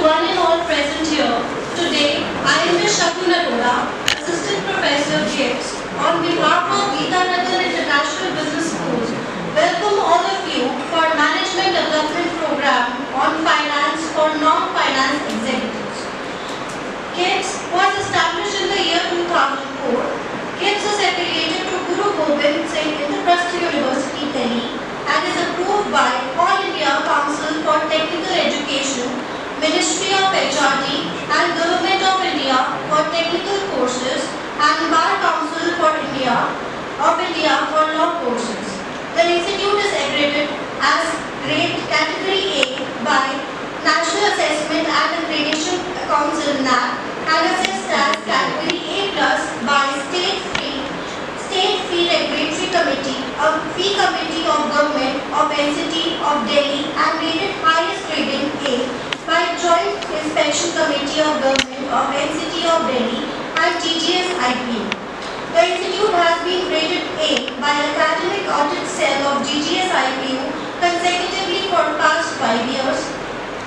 one and all present here. Today, I am Ms. Shakuna Tola, Assistant Professor GIFTS, on behalf of Geetanagar International Business School. Welcome all of you for Management Development Program on Finance for Non-Finance Executives. GIFTS was established in the year 2004. GIFTS is affiliated to Guru Gobind Singh Indraprastha University, Delhi, and is approved by All India Council for Technical Education, Ministry of HRD and Government of India for technical courses and Bar Council for India for law courses. The institute is accredited as grade category A by National Assessment and Accreditation Council (NAAC) and assessed as category A+ by State Fee Regulatory Committee of Fee Committee of Government of NCT of Delhi and rated highest rating A by Joint Inspection Committee of Government of NCT of Delhi and TGS IPU. The institute has been rated A by Academic Audit Cell of GGS IPU consecutively for past 5 years.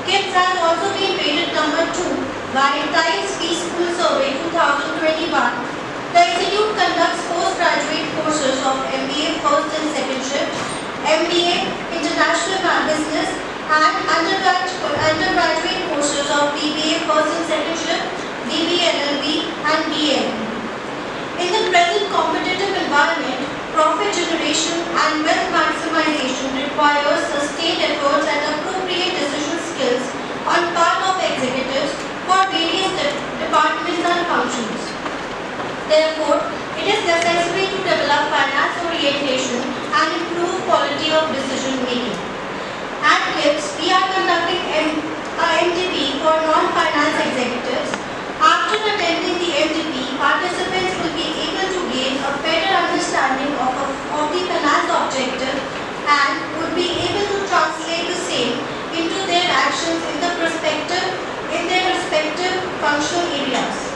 GIFTS has also been rated number 2 by Times P School Survey 2021. The institute conducts postgraduate courses of MBA first and second shift, MBA International Business, and undergraduate courses of BBA first and second shift, BBA LLB, and BA. In the present competitive environment, profit generation and wealth maximization requires sustained efforts and appropriate decision skills on part of executives for various departments and functions. Therefore, it is necessary to develop finance orientation and improve quality of decision making. At GIFTS, we are conducting a MDP for non-finance executives. After attending the MDP, participants will be able to gain a better understanding of the finance objective and would be able to translate the same into their actions in their respective functional areas.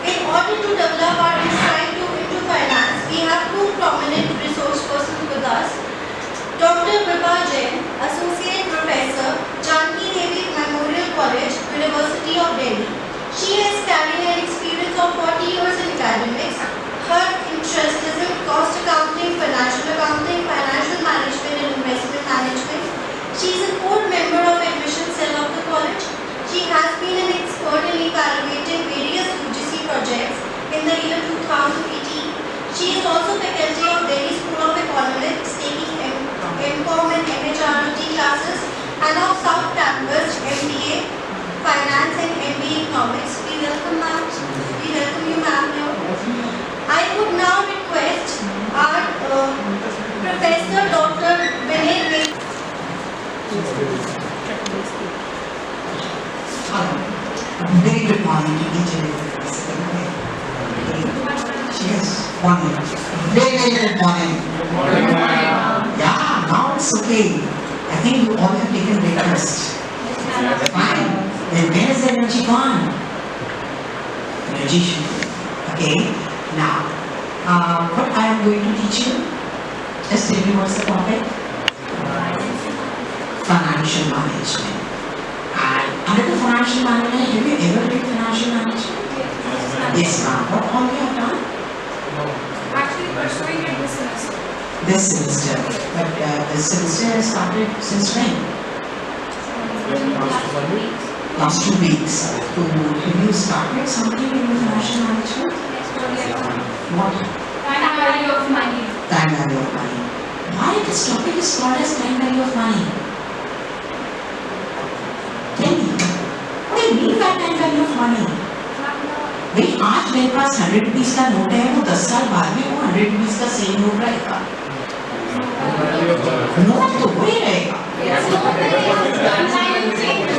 In order to develop our insight into finance, we have two prominent resource persons with us. Dr. Vibha Jain, Associate Professor, Janki Devi Memorial College, University of Delhi. She has carried an experience of 40 years in academics. Her interest is in cost accounting, financial management and investment management. She is a core member of admission cell of the college. She has been an expert in evaluating various UGC projects in the year 2018. She is also faculty of Delhi School of Economics, taking MCOM and MHRD classes, and of South Campus MBA Finance and MBA Economics. We welcome you, ma'am. I would now request our Professor Dr. Vinay. Very good morning to each and every person. Yes, morning. Very good morning. Yeah, now it's okay. I think you all have taken breakfast. Fine. Then where is the energy gone? Energy should be. Okay. Now, what I am going to teach you, just tell me what's the topic? Financial management. Under the financial management, have you ever read financial management? Yes, ma'am. What all you have done? No. Actually, pursuing it this semester. This semester. But the semester has started since when? Last 2 weeks. So, have you started something in the financial management? What? Time value of money. Time value of money. Why this topic is called as time value of money? Tell me. What do you mean by time value of money? भाई आज मेरे पास 100 rupees का note है, वो 10 साल बाद में वो 100 रुपीस का सेम नोट रहेगा। नोट तो वही रहेगा।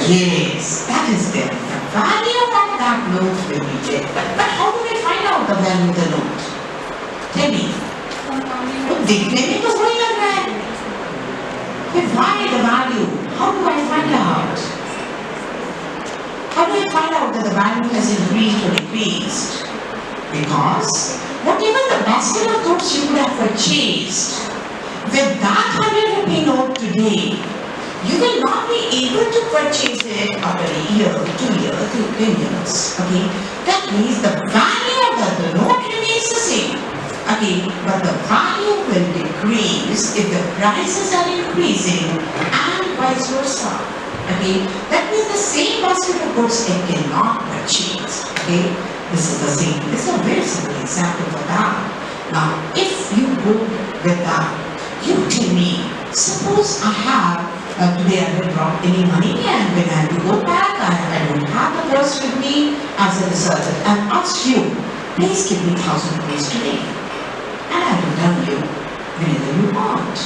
Yes, that is there. The value of that note will be there. But how do we find out the value of the note? Tell me. वो दिखने में तो वही लग रहा है। But why the value? How do I find out? How do I find out that the value has increased or decreased? Because whatever the basket of notes you could have purchased, with that 100 rupee note today, you will not be able to purchase it after a year, 2 years, 10 years. Okay, that means the value of the note remains the same. Okay, but the value will decrease if the prices are increasing and vice versa. Okay, that means the same basket of goods it cannot purchase. Okay, this is the same. This is a very simple example for that. Now, if you go with that, you tell me, suppose I have today I didn't brought any money and when I have to go back, I don't have the purse with me. As a result, I've asked you, please give me 1,000 rupees today. And I will tell you whenever you want.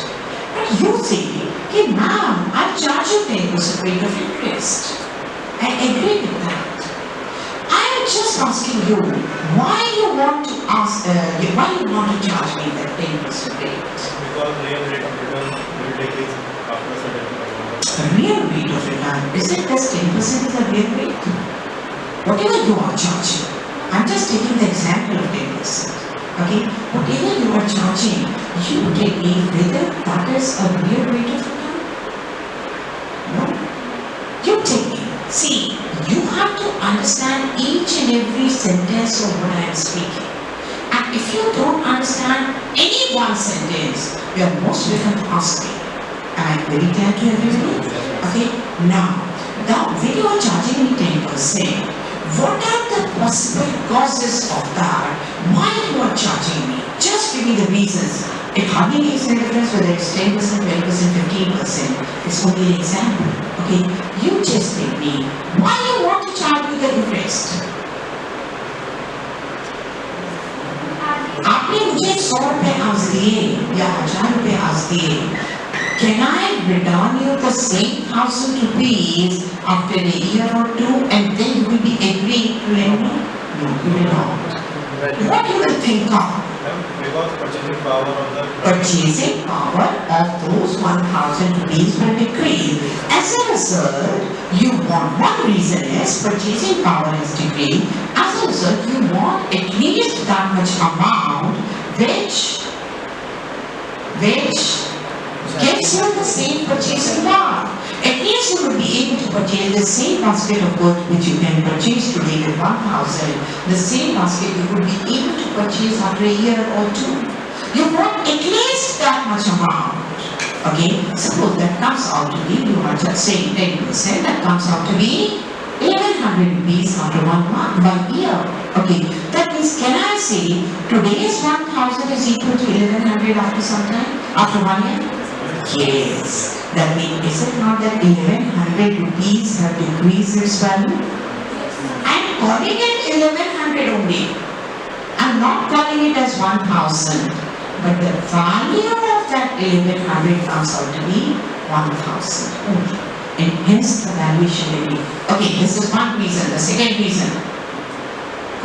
But you say, hey ma'am, I'll charge you 10% rate of interest. I agree with that. I am just asking you, why you want to ask, why you want to charge me that 10% rate? Because real rate of return will decrease after a certain time. The real rate of return, is it that 10% is a real rate? Whatever you are charging, I'm just taking the example of 10%. Okay, whatever you are charging, you tell me whether that is a real rate of return? No? You tell me. See, you have to understand each and every sentence of what I am speaking. And if you don't understand any one sentence, you are most welcome to ask me. Am I very clear to everybody? Okay, now when you are charging me 10%, what are the possible causes of that? Why you are charging me? Just give me the reasons. It hardly makes any difference whether it's 10%, 20%, 15%. It's only an example. Okay? You just tell me why you want to charge me the interest. आपने मुझे 100 रुपए आज दिए या 1000 रुपए आज दिए. Can I return you the same 1,000 rupees after a year or two and then you will be agreeing to lend me? No, you will not. What you will think of? Because purchasing power of the Purchasing power of those 1,000 rupees will decrease. As a result, you want, one reason is purchasing power is decreased. As a result, you want at least that much amount which gives you the same purchasing power. At least you will be able to purchase the same basket of goods which you can purchase today with 1,000. The same basket you will be able to purchase after a year or two. You want at least that much amount. Okay, suppose that comes out to be, you are just saying 10%, that comes out to be 1,100 rupees after 1 month, 1 year. Okay, that means can I say today's 1,000 is equal to 1,100 after some time, after 1 year? Yes. That means, is it not that 1,100 rupees have decreased its value? I'm calling it 1,100 only. I'm not calling it as 1,000. But the value of that 1,100 comes out to be 1,000 only. And hence the valuation will be. Okay, this is one reason. The second reason.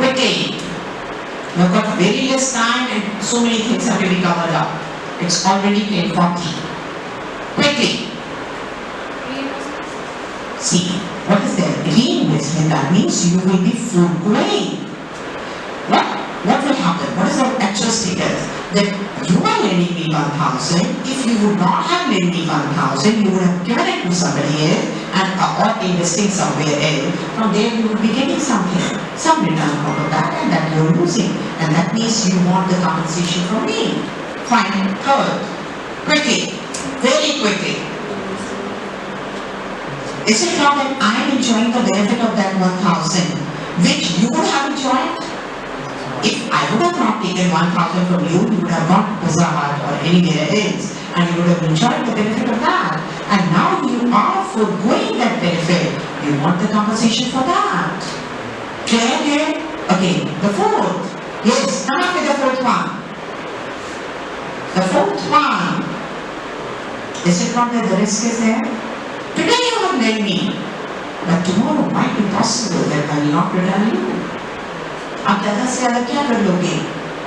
Quickly. We've got very less time and so many things have to be covered up. It's already 10:40. Quickly. See, what is that? Reinvestment, that means you will be foregoing. What will happen? What is the actual status? That you are lending me 1,000. If you would not have lent me 1,000, you would have given it to somebody else and or investing somewhere else. From there you would be getting something, some return out of that, and that you are losing. And that means you want the compensation from me. Fine. Third, quickly. Very quickly. Is it not that I am enjoying the benefit of that 1,000 which you would have enjoyed? If I would have not taken 1,000 from you, you would have gone to Bazaar or anywhere else and you would have enjoyed the benefit of that. And now you are foregoing that benefit. You want the compensation for that. Clear? Okay, the fourth. Yes, come up with the fourth one. The fourth one. Is it not that the risk is there? Today you have lent me, but tomorrow might be possible that I will not return you. आप ज़्यादा से ज़्यादा क्या कर लोगे?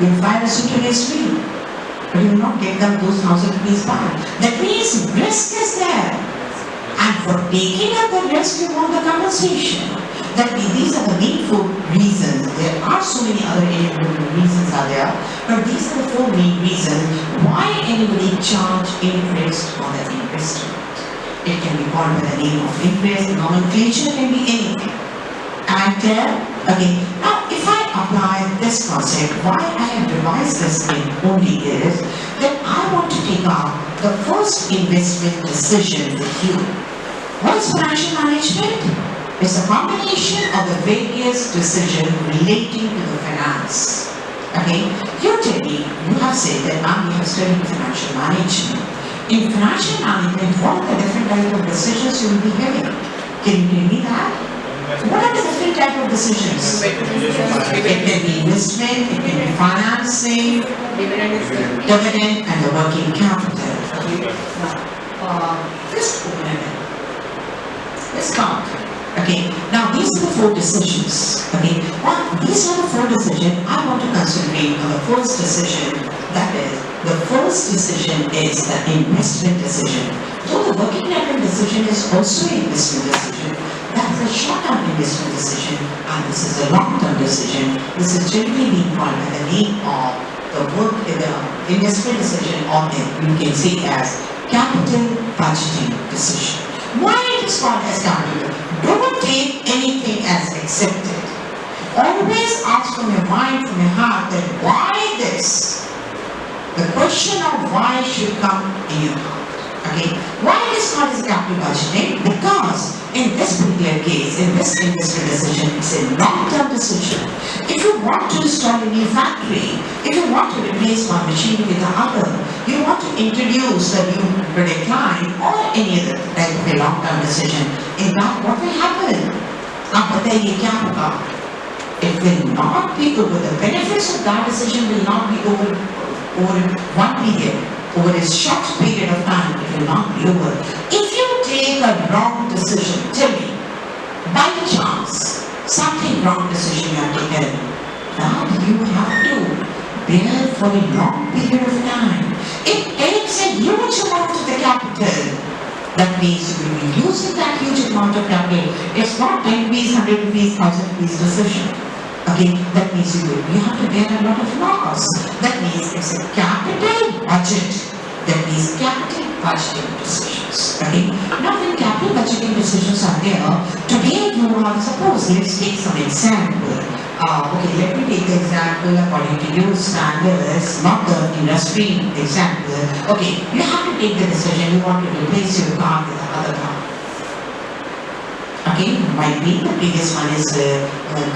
You will file a suit against me, but you will not get them those 1,000 rupees back. That means risk is there, and for taking up the risk, you want the compensation. That means these are the main 4 reasons. There are so many other reasons are there, but these are the 4 main reasons why anybody charge interest on the investment. It can be called by the name of interest, nomenclature can be anything. Am I clear? Okay. Now, if I apply this concept, why I have revised this in only is that I want to take up the first investment decision with you. What is financial management? It's a combination of the various decisions relating to the finance. Okay? You tell me, you have said that you have studied financial management. In financial management, what are the different types of decisions you will be having? Can you tell me that? What are the different types of decisions? It can be investment, it can be financing, dividend, and the working capital. Okay? Now, just open it. Let's count. Okay, now these are the 4 decisions. Okay, these are the 4 decisions. I want to concentrate on the first decision. That is, the first decision is the investment decision. So the working capital decision is also an investment decision. That is a short-term investment decision, and this is a long-term decision. This is generally being called by the name of the investment decision, or you can say as capital budgeting decision. Why it is called as capital? Don't take anything as accepted. Always ask from your mind, from your heart, that why this? The question of why should come in your heart. Okay? Why it is called as capital budgeting? Because in this particular case, in this investment decision, it's a long-term decision. If you want to install a new factory, if you want to replace one machine with the other, you want to introduce a new product line or any other type of a long-term decision, in that what will happen? It will not be over. The benefits of that decision will not be over one period. Over a short period of time, it will not be over. If you take a wrong decision, tell me, by chance, something wrong decision you have taken, that you have to bear for a long period of time. It takes a huge amount of the capital. That means you will be using that huge amount of capital. It's not 10 rupees, 100 rupees, 1000 rupees decision. Okay, that means you have to bear a lot of loss. That means it's a capital budget. That means capital budgeting decisions. Okay, now when capital budgeting decisions are there, today you are, suppose, let's take some example. Okay, let me take the example according to your standards, not the industry example. Okay, you have to take the decision, you want to replace your car with another car. Okay, might be the previous one is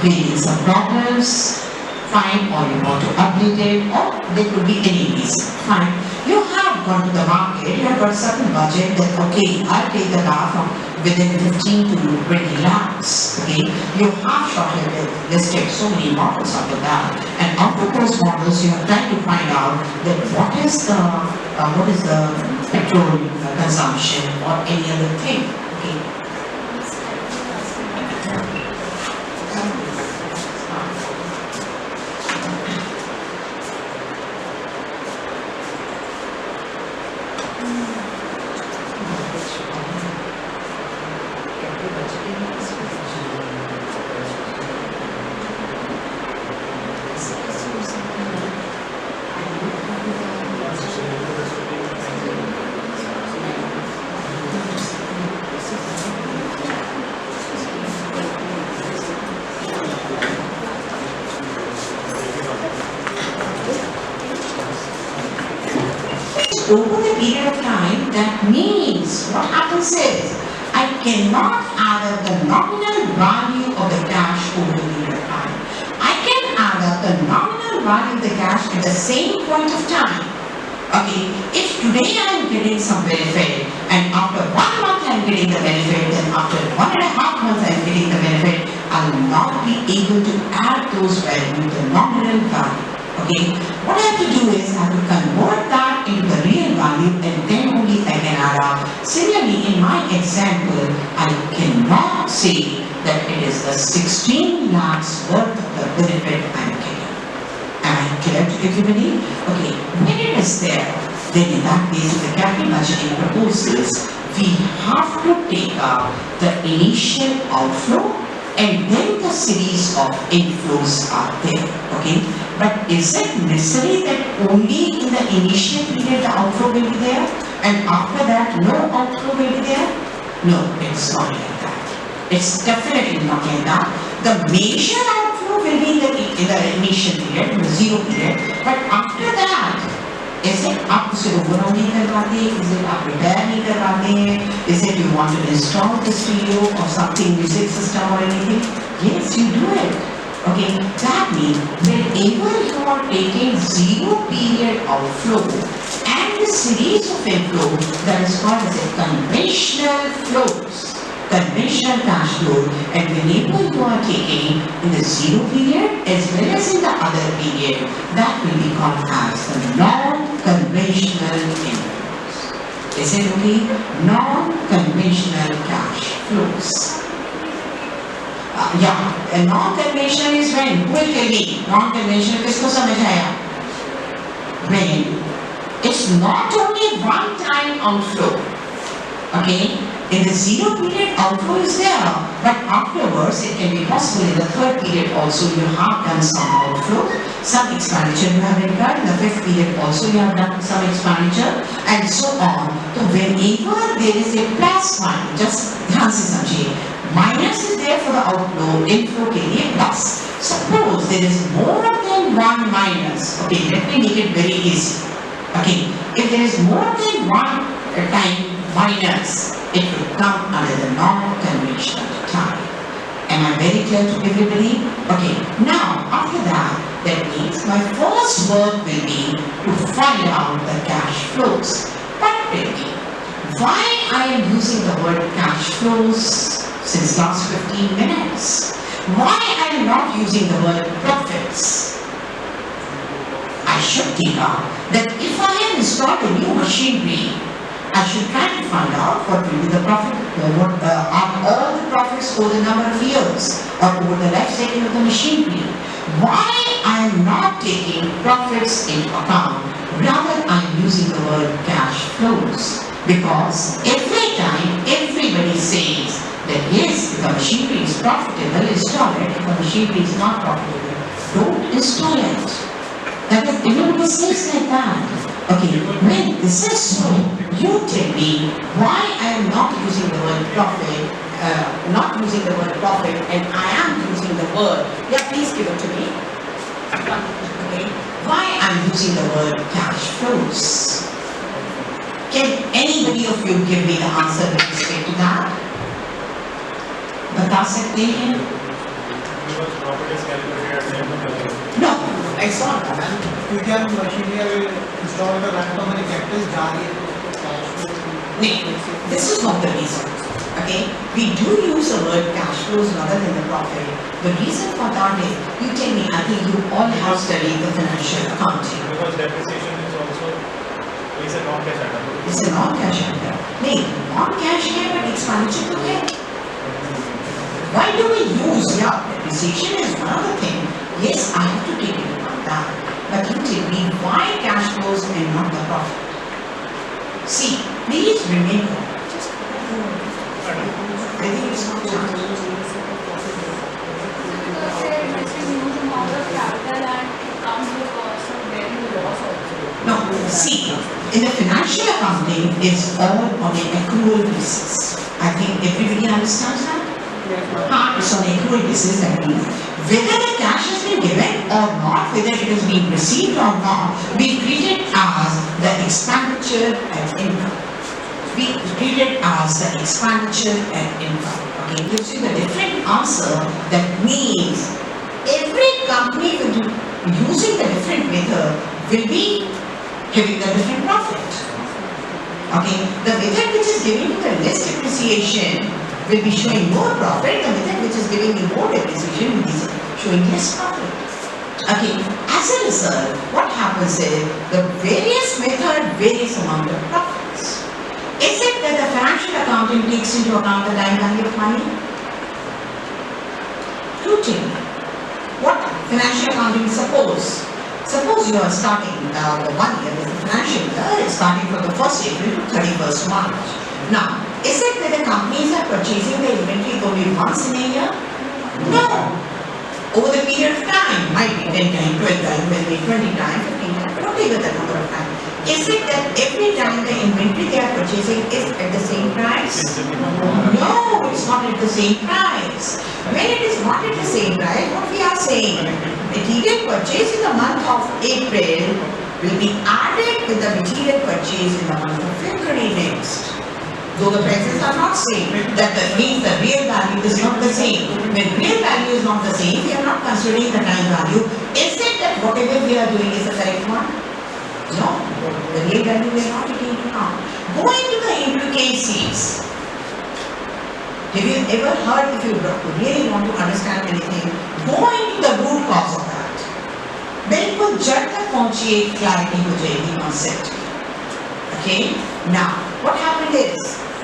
creating some problems, fine, or you want to update it, or there could be any reason, fine. You have gone to the market, you have got a certain budget that, okay, I'll take the car from within 15 to 20 lakhs, okay. You have shortlisted so many models after that, and after those models, you are trying to find out that what is the petrol consumption or any other thing, okay. Over the period of time, that means what happens is I cannot add up the nominal value of the cash over the period of time. I can add up the nominal value of the cash at the same point of time. Okay, if today I am getting some benefit and after 1 month I am getting the benefit, then after 1.5 months I am getting the benefit, I will not be able to add those values, the nominal value. Okay, what I have to do is I have to convert that into the real value and then only I can add up. Similarly, in my example, I cannot say that it is the 16 lakhs worth of the benefit I am getting. Am I clear to everybody? Okay, when it is there, then in that case, the capital budgeting proposes we have to take up the initial outflow and then the series of inflows are there. Okay. But is it necessary that only in the initial period the outflow will be there? and after that no outflow will be there? No, it's not like that. It's definitely not like that. The major outflow will be in the initial period, in the zero period, but after that, is it आप उसे overhaul नहीं करवाते? Is it आप repair नहीं करवाते? Is it you want to install the stereo or something, music system or anything? Yes, you do it. Okay, that means whenever you are taking zero period outflow and the series of inflow, that is called as a conventional flows, conventional cash flow, and whenever you are taking in the zero period as well as in the other period, that will be called as the non-conventional inflows. Is it okay? Non-conventional cash flows. Yeah, non-conventional is when? Who will tell me? Non-conventional किसको समझ आया? When it's not only one time outflow. Okay, in the zero period outflow is there, but afterwards it can be possible in the third period also you have done some outflow, some expenditure you have incurred, in the fifth period also you have done some expenditure, and so on. So whenever there is a plus one, just ध्यान से समझिए, minus is there for the outflow, inflow के लिए plus. Suppose there is more than one minus. Okay, let me make it very easy. Okay, if there is more than one time minus, it will come under the non-conventional time. Am I very clear to everybody? Okay, now after that means my first work will be to find out the cash flows. But tell me, why I am using the word cash flows since last 15 minutes? Why I am not using the word profits? I should think out that if I have installed a new machinery, I should try to find out what will be the profit, are all the profits over the number of years or over the life cycle of the machinery. Why I am not taking profits into account, rather I am using the word cash flows. Because every time everybody says that yes, if the machinery is profitable, install it. If the machinery is not profitable, don't install it. That is, everybody says like that. Okay, when this is so, you tell me why I am not using the word profit, and I am using the word, yeah, please give it to me. Okay, why I am using the word cash flows. Can anybody of you give me the answer with respect to that? बता सकते हैं? Because profit is calculated at the end of the year. No, it's not. क्योंकि हम machinery install कर रहे हैं तो हमारी कैपिटल जा रही है No, this is not the reason. Okay, we do use the word cash flows rather than the profit. The reason for that is, you tell me, I think you all have studied the financial accounting. Because depreciation is also a non-cash item. It's a non-cash item. नहीं, non-cash है but expenditure तो है. Why do we use? Yeah, depreciation is one other thing. Yes, I have to take into account that. But you tell me why cash flows and not the profit? See, please remember. I think it's not that. Because there must be huge amount of capital and comes with cost of bearing the loss also. No, see, in the financial accounting, it's all on an accrual basis. I think everybody understands that? It's on an accrual basis. That means whether the cash has been given or not, whether it has been received or not, we treat it as the expenditure and income. We treat it as the expenditure and income. Okay, you see the different answer. That means every company will be using the different method will be giving the different profit. Okay, the method which is giving you the less depreciation will be showing more profit. The method which is giving you more depreciation will be showing less profit. Okay, as a result, what happens is the various method varies amount of profits. Is it that the financial accounting takes into account the time value of money? Routine. What financial accounting suppose you are starting the 1 year with the financial year, is starting from the 1st April to 31st March. Now, is it that the companies are purchasing the inventory only once in a year? No. Over the period of time, might be 10 times, 12 times, maybe 20 times, 15 times, whatever the number of times. Is it that every time the inventory they are purchasing is at the same price? No, it's not at the same price. When it is not at the same price, what we are saying, material purchase in the month of April will be added with the material purchase in the month of February next. Though the prices are not same, that means the real value is not the same. When real value is not the same, we are not considering the time value. Is it that whatever we are doing is the correct one? No, the real value we are not taking into account. Going to the implications. Have you ever heard, if you really want to understand anything, go into the root cause of that. बिल्कुल जड़ तक पहुंचिए clarity हो जाएगी concept. Okay? Now, what happened is,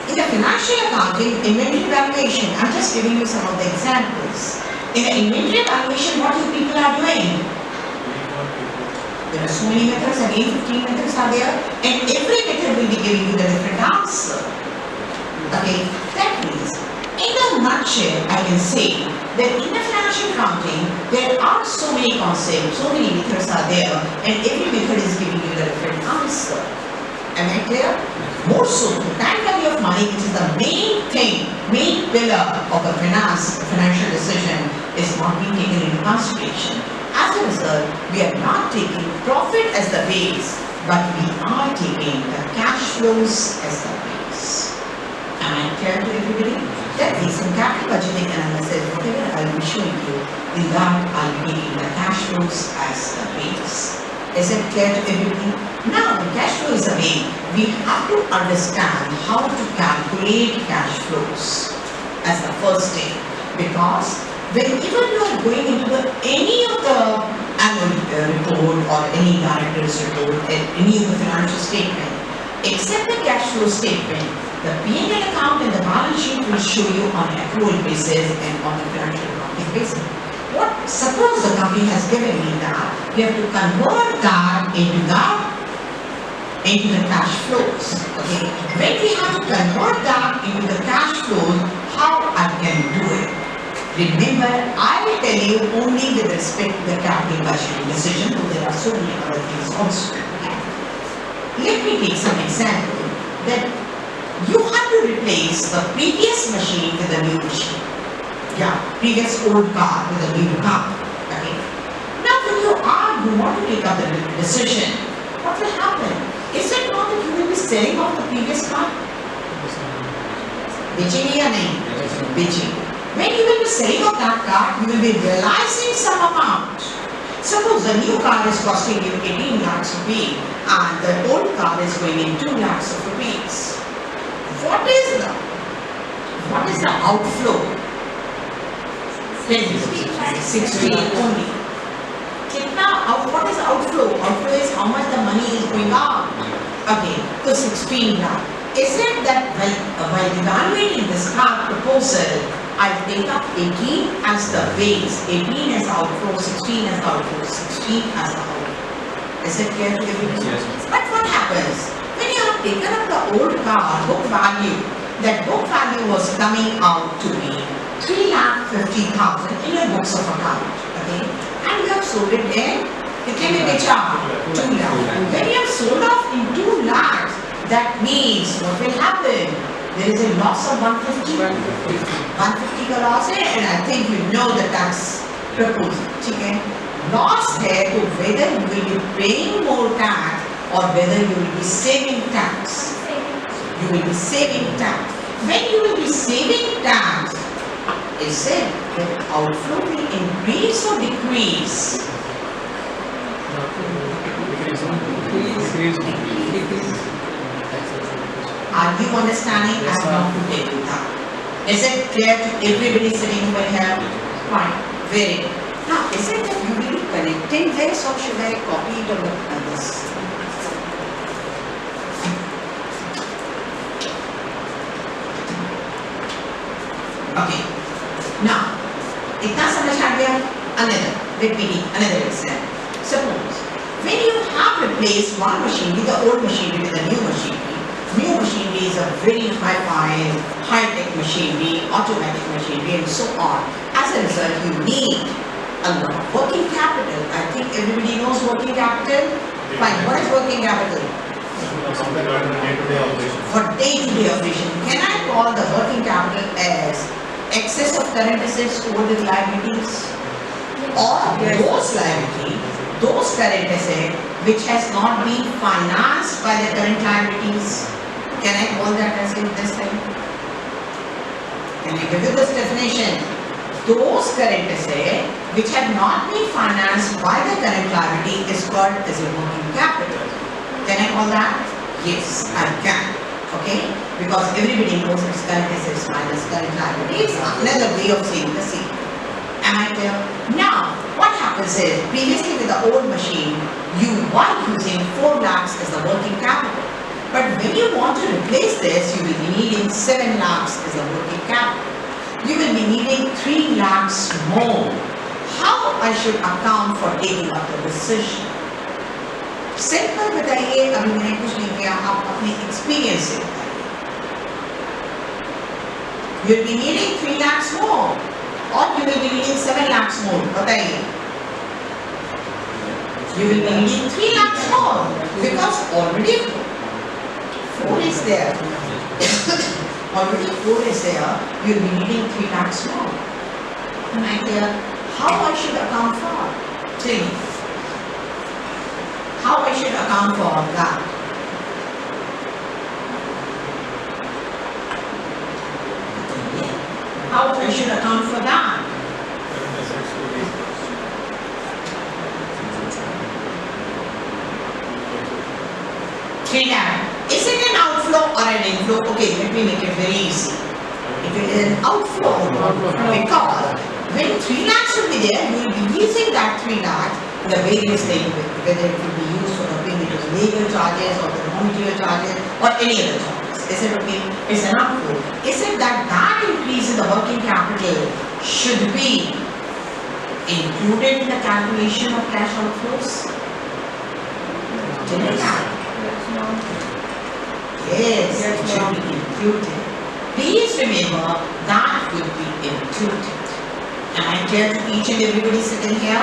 in the financial accounting, inventory valuation, I'm just giving you some of the examples. In the inventory valuation, what you people are doing? There are so many methods, again 15 methods are there, and every method will be giving you the different answer. Okay, that means, in a nutshell, I can say that in the financial accounting, there are so many concepts, so many methods are there, and every method is giving you the different answer. Am I clear? More so, the time value of money, which is the main thing, main pillar of the financial decision, is not being taken into consideration. As a result, we are not taking profit as the base, but we are taking the cash flows as the base. Am I clear to everybody? That means in capital budgeting analysis, whatever I will be showing you, in that I'll be taking the cash flows as the base. Is it clear to everybody? Now, the cash flow is a way. We have to understand how to calculate cash flows as the first thing. Because whenever you are going into any of the annual report or any director's report, any of the financial statement, except the cash flow statement, the P&L account and the balance sheet will show you on an accrual basis and on a financial accounting basis. What, suppose the company has given me that, we have to convert that into the cash flows. Okay, when we have to convert that into the cash flows, how I can do it? Remember, I will tell you only with respect to the capital budgeting decision, though there are so many other things also. Let me take some example that you have to replace the previous machine with a new machine. Yeah, previous old car with a new car. Okay. Now when you want to take up the decision, what will happen? Is it not that you will be selling off the previous car? Beचेंगे या नहीं? Beचेंगे. When you will be selling off that car, you will be realizing some amount. Suppose the new car is costing you 18 lakhs rupees and the old car is going in 2 lakhs of rupees. What is the outflow? 16 only. What is outflow? Outflow is how much the money is going out. Okay, so 16 lakh. Is it that while evaluating this car proposal, I take up 18 as the base, 18 as the outflow, 16 as the outflow, 16 as the outflow. Is it clear to everybody? Yes. But what happens? When you have taken up the old car book value, that book value was coming out to be 3,50,000 in your books of account, okay? And you have sold it in, kitne mein becha? 2 lakh. When you have sold off in 2 lakhs, that means what will happen? There is a loss of 150. 150 ka loss hai, and I think you know the tax proposal, okay? Loss hai to whether you will be paying more tax or whether you will be saving tax. You will be saving tax. When you will be saving tax, is it that outflow will increase or decrease? Are you understanding? I am not to tell you that. Is it clear to everybody sitting over here? Fine. Very good. Now, is it that you will be connecting this or should I copy it on this? Okay. Now, itna samajh aa gaya? Let me give another example. Suppose, when you have replaced one machinery, the old machinery with the new machinery is a very high-tech machinery, automatic machinery and so on. As a result, you need a lot of working capital. I think everybody knows working capital. Fine, what is working capital? account regarding day-to-day operation. For day-to-day operation, can I call the working capital as excess of current assets over the liabilities? Or those liability, those current assets which has not been financed by the current liabilities? Can I call that as in this thing? Can I give you this definition? Those current assets which have not been financed by the current liability is called as a working capital. Can I call that? Yes, I can. Okay? Because everybody knows it's current assets minus current liability. It's another way of saying the same. Am I clear? Now, what happens is, previously with the old machine, you were using 4 lakhs as the working capital. But when you want to replace this, you will be needing 7 lakhs as the working capital. You will be needing 3 lakhs more. How I should account for taking up the decision? Simple बताइए, अभी मैंने कुछ नहीं किया, आप अपने experience से बताइए. You will be needing 3 lakhs more, or you will be needing 7 lakhs more. बताइए. You will be needing 3 lakhs more because already 4 is there. Already 4 is there. You will be needing 3 lakhs more. Am I clear? How I should account for? Tell me. How I should account for that? How I should account for that? Current assets to be Three lakh. Is it an outflow or an inflow? Okay, let me make it very easy. It is an outflow because when 3 lakhs will be there, you will be using that 3 lakhs in the various things, whether it will be used for the payment of legal charges or the raw material charges or any other charges. Is it okay? It's an outflow. Is it that that increase in the working capital should be included in the calculation of cash outflows? Didn't that? Yes, it should be included. Please remember that would be included. Am I clear to each and everybody sitting here?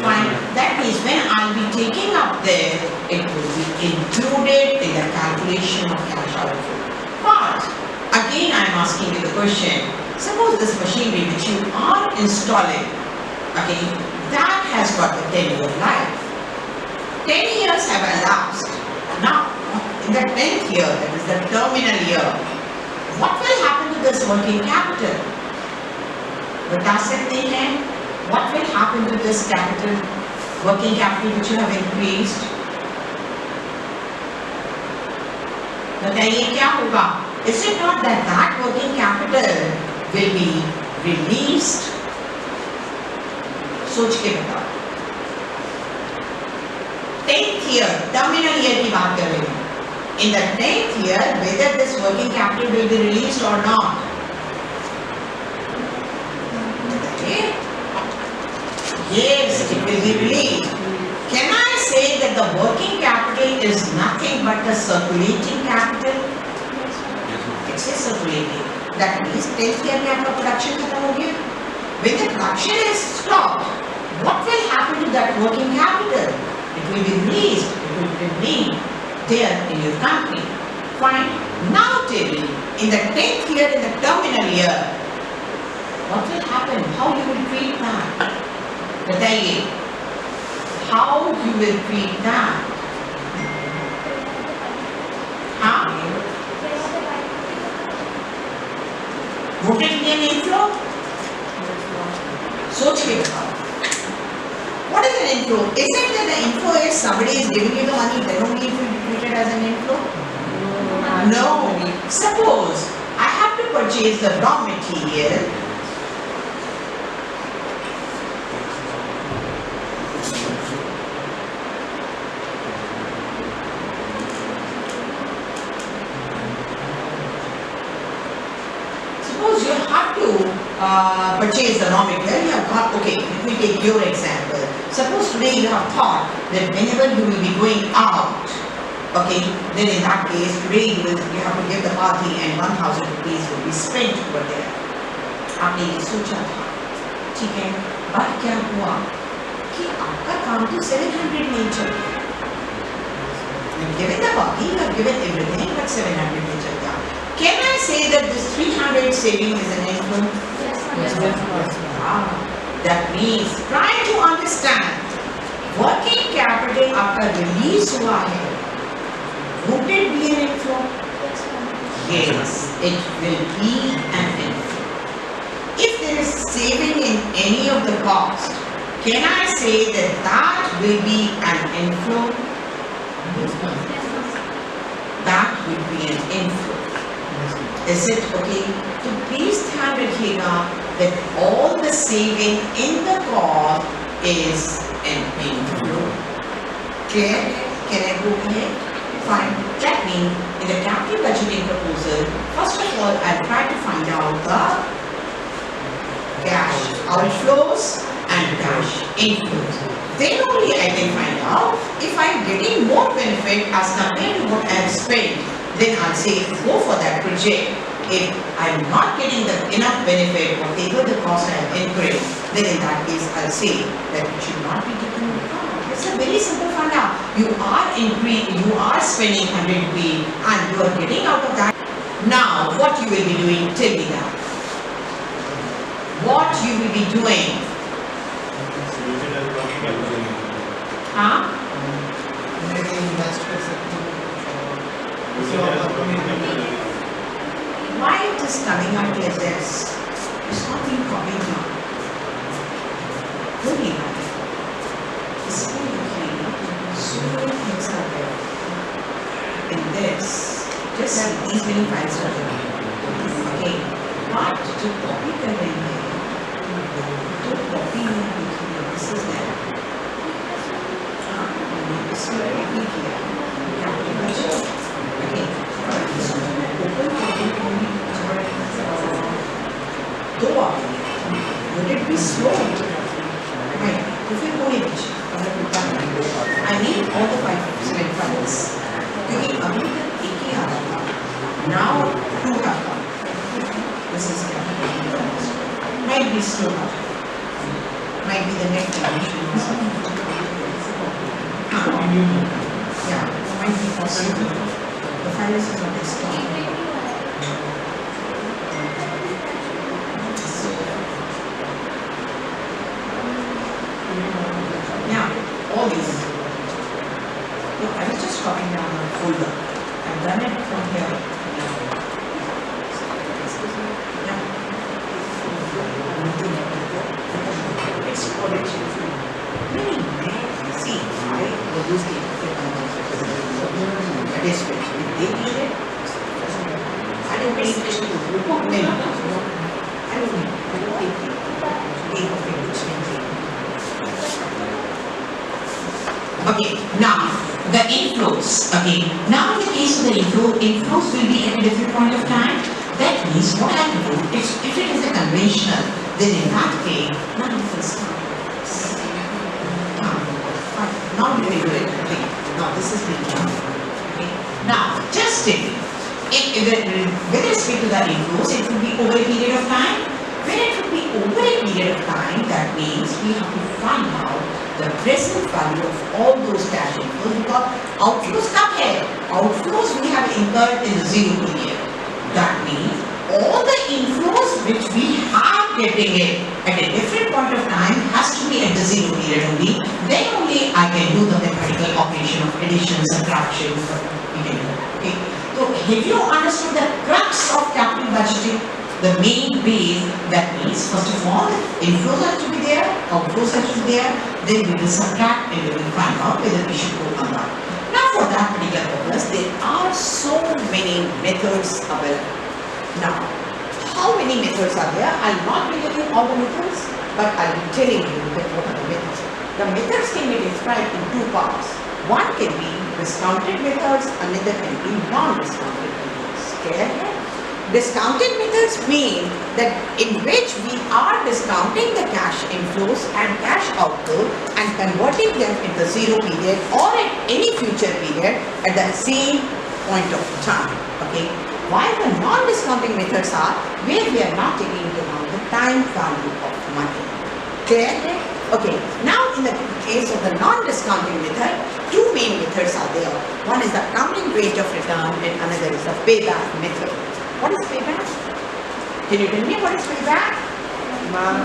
Fine. That means when I'll be taking up there, it will be included in the calculation of cash outflow. But again, I'm asking you the question. Suppose this machinery which you are installing, okay, that has got a 10-year life. 10 years have elapsed. Now, in the 10th year, that is the terminal year, what will happen to this working capital? बता सकते हैं, what will happen to this capital, working capital which you have increased? बताइए क्या होगा? Is it not that that working capital will be released? सोच के बताओ. 10th year, terminal year की बात कर रहे हैं. In the 10th year, whether this working capital will be released or not? Yes, it will be released. Can I say that the working capital is nothing but the circulating capital? It's a circulating. That means 10th year में आपका production खत्म हो गया. When the production is stopped, what will happen to that working capital? It will be released. It will remain there in your company. Fine. Now tell me, in the 10th year, in the terminal year, what will happen? How you will treat that? बताइए, how you will treat that? हाँ? Would it be an inflow? सोच के बताओ. What is an inflow? Is it that the inflow is somebody is giving you the money, then only it will be treated as an inflow? No. Suppose I have to purchase the raw material. Suppose you have to purchase the raw material. You have got, okay, let me take your example. Suppose today you have thought that whenever you will be going out, okay, then in that case, today you have to give the party and 1,000 rupees will be spent over there. आपने ये सोचा था, ठीक है, बात क्या हुआ कि आपका काम तो 700 नहीं चल रहा. You've given the body, you've given everything, but 700 will चल गया. Can I say that this 300 saving is an inflow? Yes. That means try to understand working capital आपका release हुआ है. Would it be an inflow? Yes, it will be an inflow. If there is saving in any of the cost, can I say that that will be an inflow? That will be an inflow. Is it okay? So please ध्यान रखिएगा that all the saving in the cost is an inflow. Clear? Can I go ahead? Fine. That means in the capital budgeting proposal, first of all, I'll try to find out the cash outflows and cash inflows. Then only I can find out if I'm getting more benefit as compared to what I've spent. Then I'll say go for that project. If I'm not getting the enough benefit, whatever the cost I have incurred, then in that case I'll say that it should not be taken into account. It's a very simple formula. You are spending 100 rupees and you are getting out of that. Now, what you will be doing? Tell me now. What you will be doing? Huh? Maybe investors. Why it is coming out like this? It's not being copied down. Really not. It's only clean. So many things are there. In this, just these many files are there. Okay. But to copy the link, to copy this is there. This is very clear. Okay. Would it be slow? Right. If you go in, I need all the 5 files. क्योंकि अभी तक एक ही आ रहा था. Now 2 have come. This is might be slow. Might be the next edition. Yeah, might be possible. The file is not desktop. Now, all these. Look, I was just copying down a folder. I've done it from here. It's quality. Really, see, I will use the that is what they need it. I don't need it to report them. I don't need Okay, now the inflows. Okay, now in the case of the inflows will be at a different point of time. That means what I have to do is, if it is a conventional, then in that case, none of this now we will do it. Okay, now this is being done. Okay, now just take with respect to the inflows, it will be over a period of time. When it will be over a period of time, that means we have to find out the present value of all those cash inflows, because outflows come here. Outflows we have incurred in the 0 period. That means all the inflows which we are getting it at a different point of time has to be at the 0 period only. Then only I can do the mathematical operation of addition, subtraction, okay. So have you understood the crux of capital budgeting? The main base, that means first of all, inflows have to be there, outflows have to be there, then we will subtract and we will find out whether we should go or not. Now for that particular purpose, there are so many methods available. Now, how many methods are there? I'll not be giving all the methods, but I'll be telling you that what are the methods. The methods can be described in 2 parts. One can be discounted methods, another can be non-discounted methods. Okay? Discounted methods mean that in which we are discounting the cash inflows and cash outflow and converting them in the 0 period or at any future period at the same point of time. Okay? While the non-discounting methods are where we are not taking into account the time value of money. Clear? Okay. Now in the case of the non-discounting method, two main methods are there. One is the accounting rate of return and another is the payback method. What is payback? Can you tell me what is payback?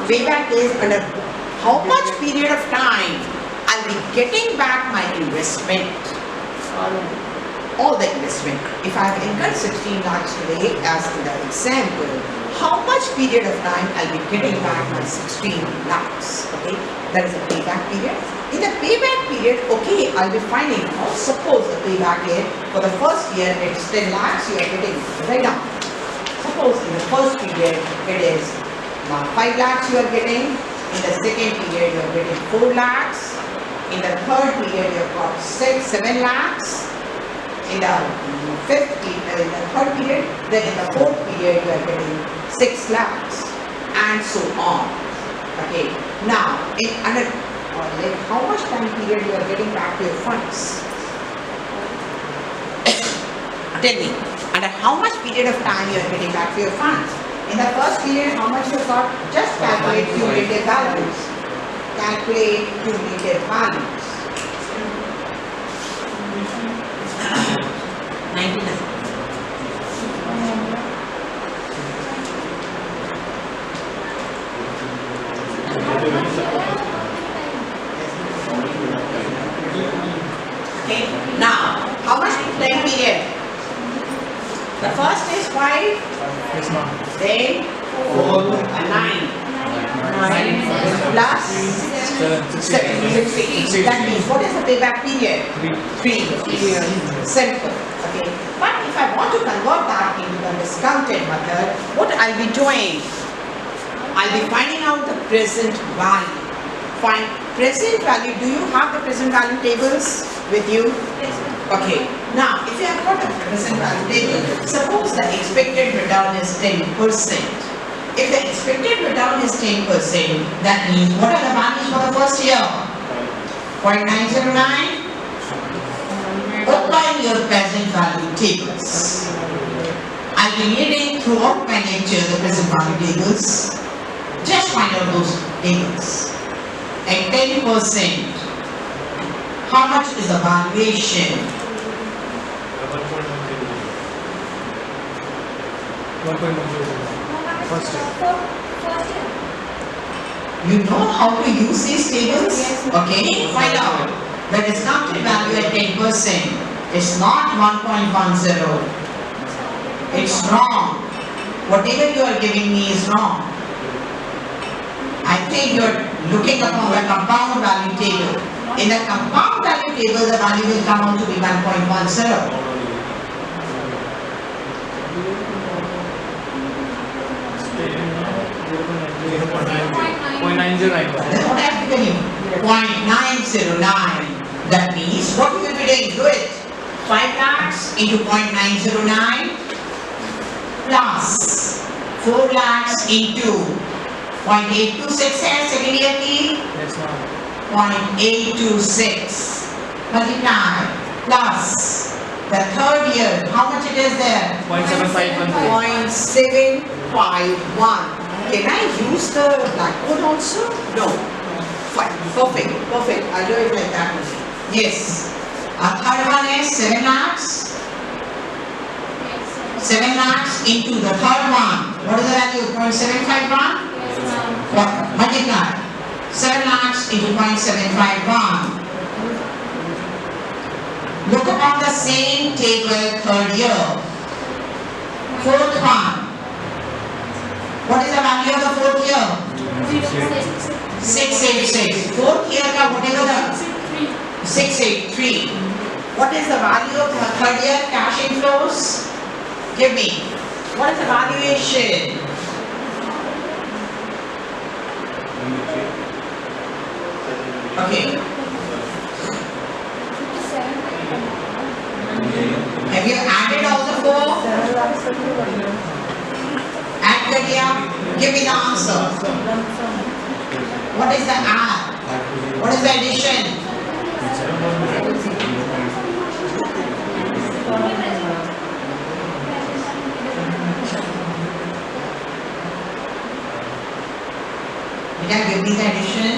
Payback is under how much period of time I'll be getting back my investment. All the investment. If I have incurred 16 lakhs today, as in the example, how much period of time I'll be getting back my 16 lakhs? Okay, that is a payback period. In the payback period, okay, I'll be finding out. Suppose the payback period for the first year it's 10 lakhs you are getting right now. Suppose in the first period it is 5 lakhs you are getting. In the second period you are getting 4 lakhs. In the third period you have got 7 lakhs. In the third period, then in the fourth period you are getting 6 lakhs and so on. Okay. Now, in under like how much time period you are getting back to your funds? Tell me, under how much period of time you are getting back to your funds? In the first period, how much you got? Just calculate cumulative balance. Calculate cumulative balance. 99. Okay, now, how much time period? The first is 5, Yes, ma'am. then 9. 9 plus 7. That means, what is the payback period? 3 years. Simple. Okay. But if I want to convert that into the discounted method, what I'll be doing? I'll be finding out the present value. Find present value. Do you have the present value tables with you? Okay. Now, if you have got the present value table, suppose the expected return is 10%. If the expected return is 10%, that means what are the values for the first year? 0.909. Open your present value tables. I'll be reading throughout my lecture the present value tables. Just find out those tables. At 10%, how much is the valuation? 1.10. First year. You know how to use these tables? Okay, find out. The discounted value at 10% is not 1.10. It's wrong. Whatever you are giving me is wrong. I think you're looking upon the compound value table. In the compound value table, the value will come out to be 1.10. Point 909. Then what I have given you? 0.909. That means what you will be doing? Do it. 5 lakhs into 0.909 plus 4 lakhs into 0.826 है second year की Yes, ma'am. 0.826 multiply plus the third year, how much it is there? 0.751. 0.751. Can I use the blackboard also? No. Fine. Perfect. Perfect. I'll do it like that only. Yes. Our third one is 7 lakhs. 7 lakhs into the third one. What is the value? 0.751? What? Multiply. 7 lakhs into 0.751. Look upon the same table, third year. Fourth one. What is the value of the fourth year? 686. Fourth year ka whatever the 683. What is the value of the third year cash inflows? Give me. What is the valuation? Okay. Have you added all the four? Add the give me the answer. What is the add? What is the addition? Did I give me the addition?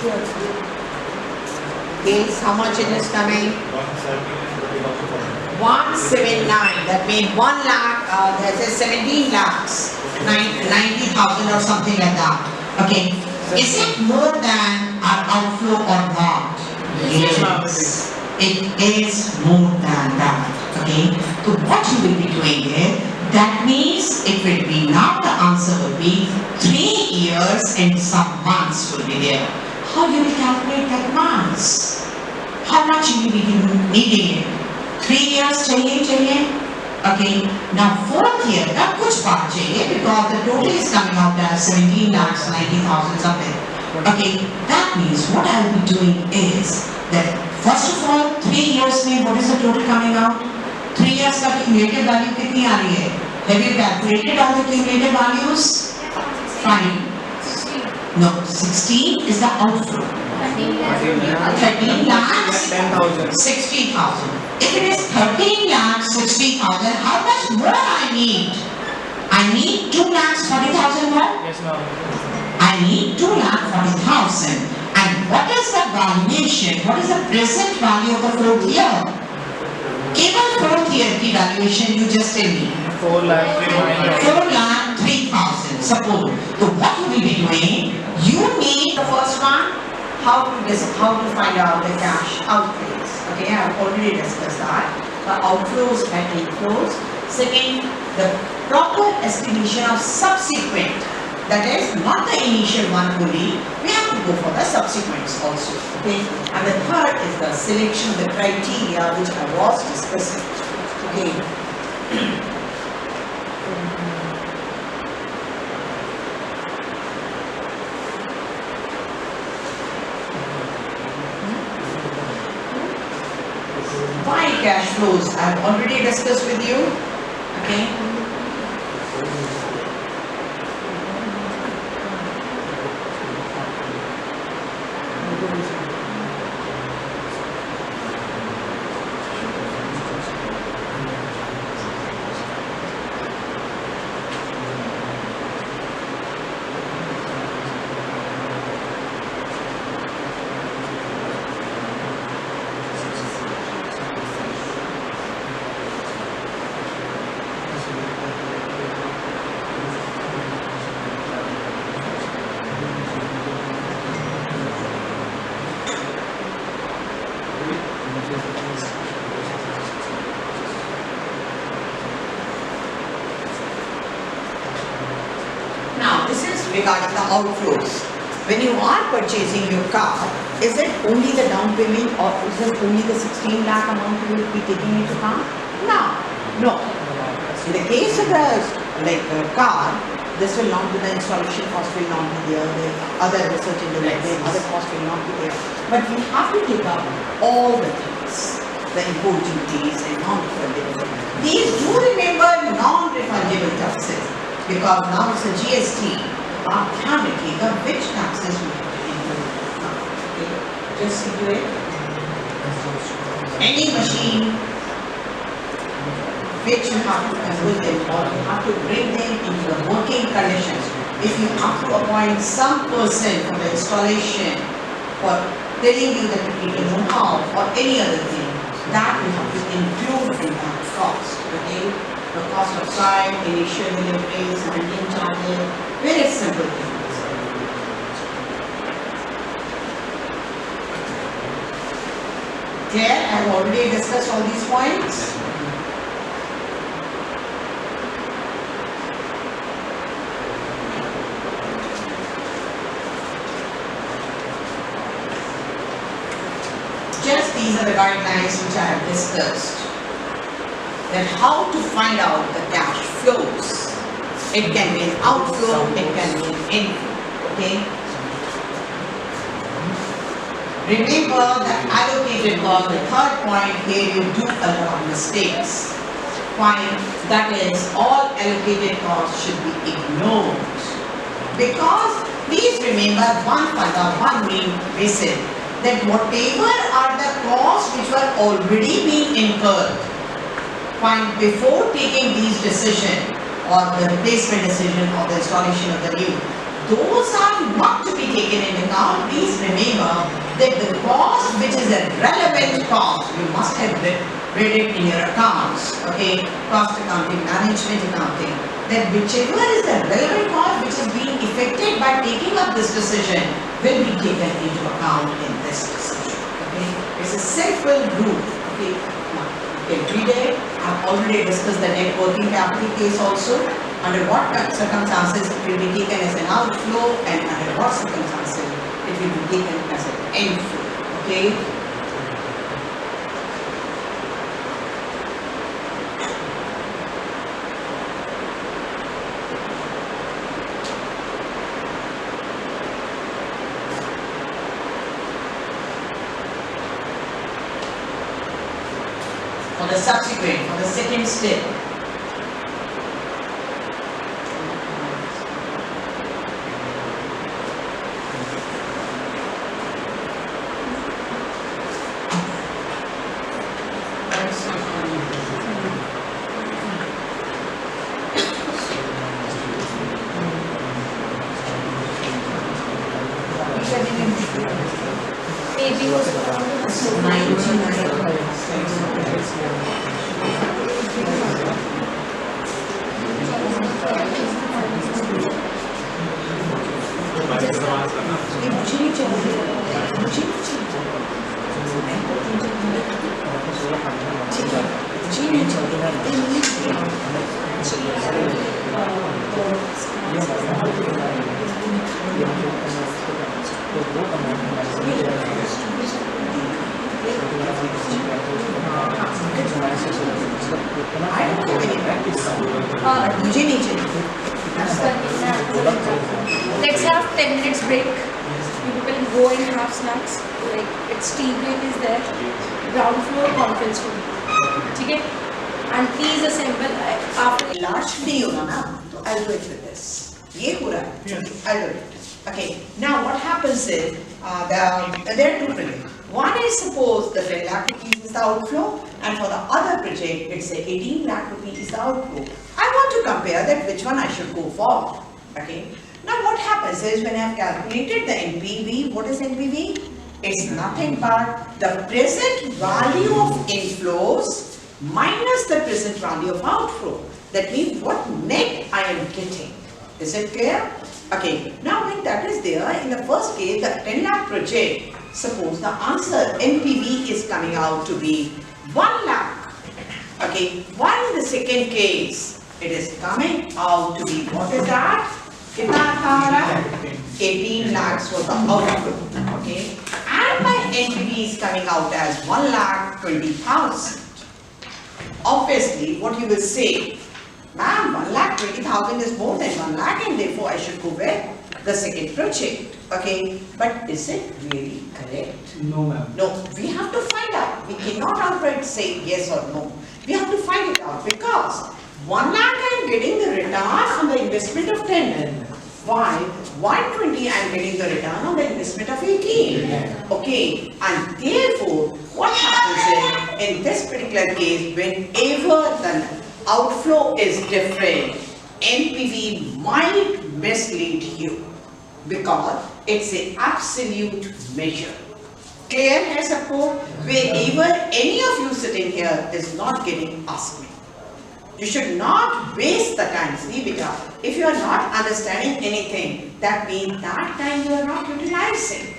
Is how much it is coming? 179. 179. That means 1 lakh, that is 17 lakhs, 90,000 or something like that. Okay. Is it more than our outflow or not? Yes. It is more than that. Okay. So what you will be doing here, that means it will be, now the answer will be 3 years and some months will be there. How you will calculate that months? How much you will be needing it? 3 years चाहिए? Okay. Now 4th year का कुछ बात चाहिए because the total is coming out as 17 lakhs 90,000 something. Okay. That means what I will be doing is that first of all 3 years में what is the total coming out? 3 years का cumulative value कितनी आ रही है? Have you calculated all the cumulative values? Fine. No, 16 is the outflow. 13 lakhs 60,000. If it is 13 lakhs 60,000, how much more I need? I need 2 lakhs 40,000 more? Yes, ma'am. I need 2 lakh 40,000. And what is the valuation? What is the present value of the 4th year? Keval 4th year की valuation you just tell me. 4 lakh 4 lakh 3,000. Suppose. So what you will be doing? You need the first one. How to find out the cash outflows. Okay, I have already discussed that. The outflows and inflows. Second, the proper estimation of subsequent. That is not the initial one only. We have to go for the subsequents also. Okay, and the third is the selection, the criteria which I was discussing. Okay. Why cash flows? I have already discussed with you. Okay. Regarding the outflows, when you are purchasing your car, is it only the down payment or is it only the 16 lakh amount you will be taking into account? No. In the case of the car, this will not be the installation cost will not be there, the other research into the other cost will not be there. But you have to take up all the things, the import duties and non-refundable. These do remember non-refundable taxes because now it's a GST. आप ध्यान रखिएगा which taxes we have to include. Okay, just do it. Any machine which you have to assemble them or you have to bring them into the working conditions. If you have to appoint some person for the installation or telling you the technical know-how or any other thing, that we have to include in that cost. Okay. The cost of site, initial deliveries, handling charges, very simple things. Clear? I have already discussed all these points. Just these are the guidelines which I have discussed. That how to find out the cash flows. It can be an outflow, it can be an inflow. Okay? Remember the allocated cost, the third point here you do a lot of mistakes. Point that is all allocated costs should be ignored. Because please remember one main reason that whatever are the costs which were already being incurred, before taking these decisions or the replacement decision or the installation of the new, those are not to be taken into account. Please remember that the cost which is a relevant cost, you must have read it in your accounts, okay, cost accounting, management accounting, that whichever is the relevant cost which is being affected by taking up this decision will be taken into account in this decision, okay. It's a simple rule, okay. Now, every day I've already discussed the net working capital case also. Under what circumstances it will be taken as an outflow and under what circumstances it will be taken as an inflow, okay. For the subsequent, for the second step, Maybe was let's have 10 minutes break. People can go and have snacks. Like it's tea break is there. Ground floor conference room. Okay? And please assemble after. largely you know na, so I'll do it with this. Ye ho raha hai. I'll do it. Okay. Now what happens is there are two projects. One is suppose the 10 lakh rupees is the outflow, and for the other project it's a 18 lakh rupees is the outflow. I want to compare that which one I should go for. Okay. Now what happens is when I have calculated the NPV, what is NPV? It's nothing but the present value of inflows minus the present value of outflow. That means what net I am getting. Is it clear? Okay. Now when that is there, in the first case, the 10 lakh project, suppose the answer NPV is coming out to be 1 lakh. Okay. While in the second case, it is coming out to be, what is that? 18 lakhs was the outflow. Okay. And my NPV is coming out as 1,20,000. Obviously, what you will say, ma'am, 1,20,000 is more than 1 lakh and therefore I should go with the second project. Okay, but is it really correct? No, ma'am. No, we have to find out. We cannot outright say yes or no. We have to find it out because 1 lakh I am getting the return on the investment of 10. Why? 120 I am getting the return on the investment of 18. Okay, and therefore what happens in this particular case, whenever the outflow is different, NPV might mislead you because it's an absolute measure. Clear hai sabko? Wherever any of you sitting here is not getting asked me. You should not waste the time. See, beta, if you are not understanding anything, that means that time you are not utilizing.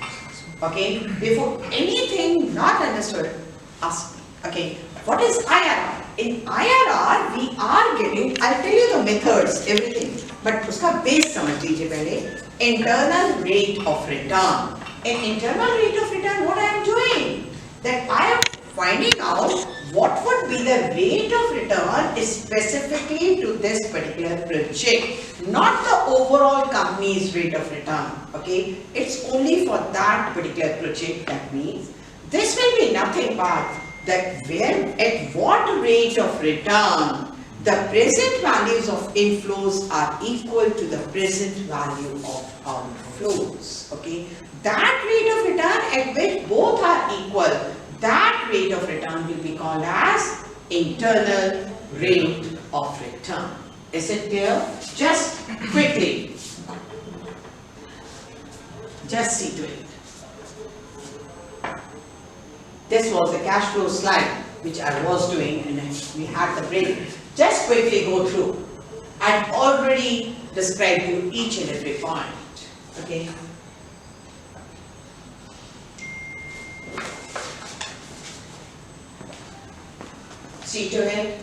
Okay? Therefore, anything not understood, ask me. Okay? What is IRR? In IRR, we are getting, I'll tell you the methods, everything. But uska base samajh lijiye pehle. Internal rate of return. In internal rate of return, what I am doing? That I am finding out what would be the rate of return specifically to this particular project, not the overall company's rate of return. Okay, it's only for that particular project. That means this will be nothing but that where at what rate of return the present values of inflows are equal to the present value of outflows. Okay, that rate of return at which both are equal, that rate of return will be called as internal rate of return. Is it clear? Just quickly. Just see to it. This was the cash flow slide which I was doing, and then we had the break. Just quickly go through. I've already described you each and every point. Okay. See to it.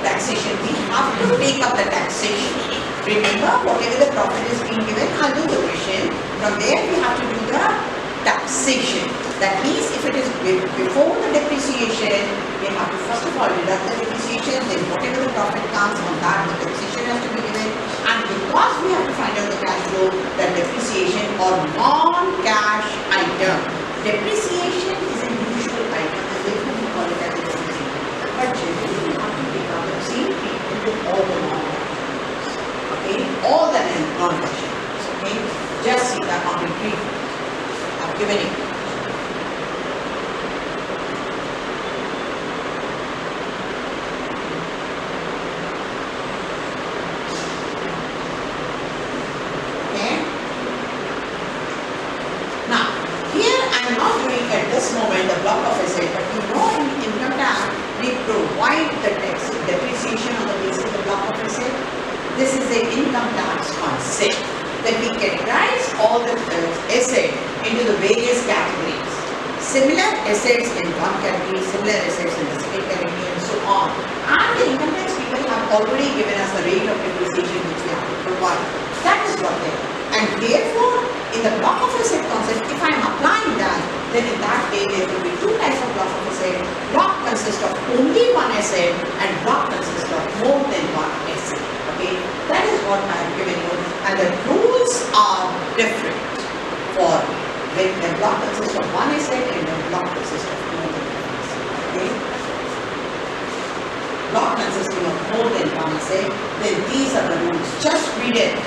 Taxation. We have to take up the taxation. Remember, whatever the profit is being given, I'll do the question. From there, we have to do the taxation. That means if it is before the depreciation, we have to first of all deduct the depreciation, then whatever the profit comes on that, the taxation has to be given. And because we have to find out the cash flow, the depreciation or non-cash item. Depreciation is an usual item, and therefore we call it as a depreciation. But generally, we have to take out the same treatment with all the non-cash. Okay, all the non-cash items. Okay, just see the accounting treatment. I've given it. Moment the block of asset, but you know in income tax we provide the tax depreciation on the basis of the block of asset. This is the income tax concept that we categorize all the assets into the various categories. Similar assets in one category, similar assets in the second category, and so on. And the income tax people have already given us the rate of depreciation which we have to provide. That is what they are. And therefore, in the block of asset concept, if I am applying that, then in that way there will be two types of block of asset. Block consists of only one asset and block consists of more than one asset. Okay, that is what I have given you, and the rules are different for when the block consists of one asset and the block consists of more than one asset. Okay, block consisting of more than one asset, then these are the rules. Just read it.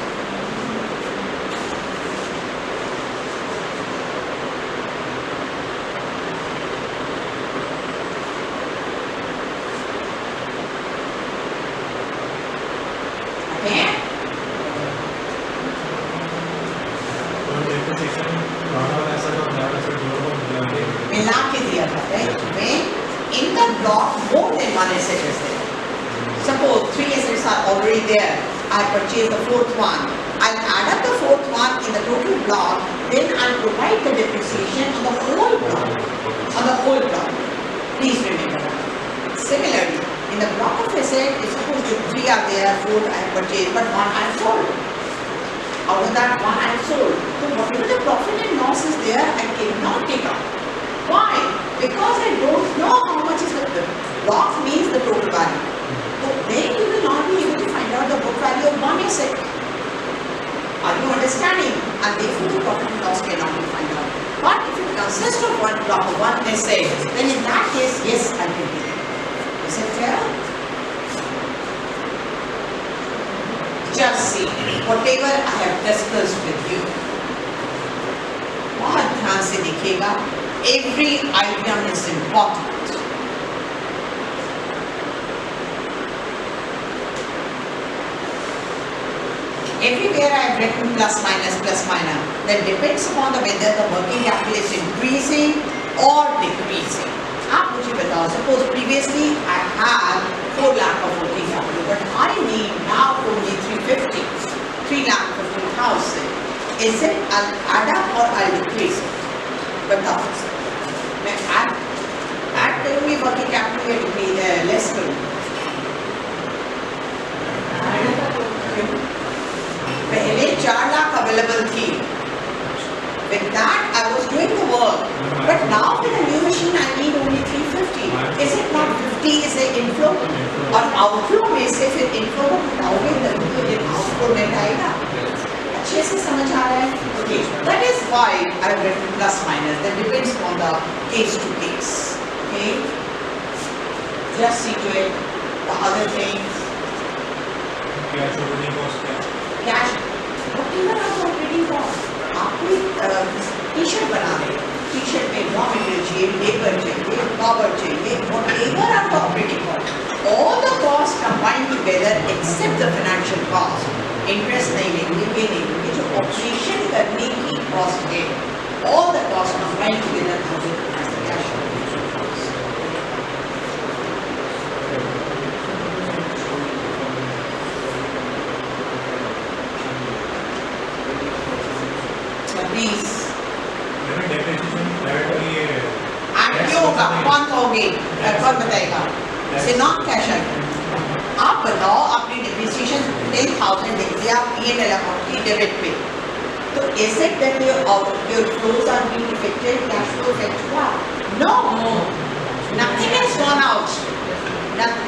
There, I purchase the fourth one. I'll add up the fourth one in the total block, then I'll provide the depreciation on the whole block. On the whole block. Please remember that. Similarly, in the block of asset, suppose three are there, four I have purchased, but one I have sold. Out of that, one I have sold. So whatever the profit and loss is there, I cannot take out. Why? Because I don't know how much is the block means the total value. So then you will not be able to find out the book value of one asset. Are you understanding? And therefore the profit and loss cannot be found out. But if it consists of one block of one asset, then in that case, yes, I can do it. Is it fair? Just see, whatever I have discussed with you, बहुत ध्यान से देखिएगा. Every item is important. everywhere I have written plus minus, that depends upon the whether the working capital is increasing or decreasing. आप मुझे बताओ, suppose previously I had 4 lakh of working capital, but I need now only 350, 3,50,000. Is it I'll add up or I'll decrease it? बताओ, मैं add करूँगी working capital या decrease less करूँगी? पहले 4 lakh available थी. With that, I was doing the work. But now with a new machine, I need only 350. Is it not 50 is the inflow? और outflow में से फिर inflow को घटाओगे तभी तो outflow net आएगा. अच्छे से समझ आ रहा है? Okay, that is why I have written plus minus. That depends on the case to case. Okay, just see to it. The other things. Cash operating cost क्या? Cash. Whatever are the operating costs. आप कोई T-shirt बना रहे हैं, T-shirt में raw material चाहिए, labour चाहिए, power चाहिए, whatever are the operating costs, all the costs combined together except the financial cost, interest नहीं लेंगे, ये नहीं लेंगे, जो ऑपरेशन करने की cost है, all the costs combined together as the cash operating costs. Please. क्यों होगा? कौन कहोगे? कौन बताएगा? इसे नॉन कैश आइटम. आप बताओ, आपने डिप्रिसिएशन 10,000 लिख दिया P&L अकाउंट की डेबिट पे. तो is it that your flows are being affected, cash flow affected हुआ? No, nothing has gone out.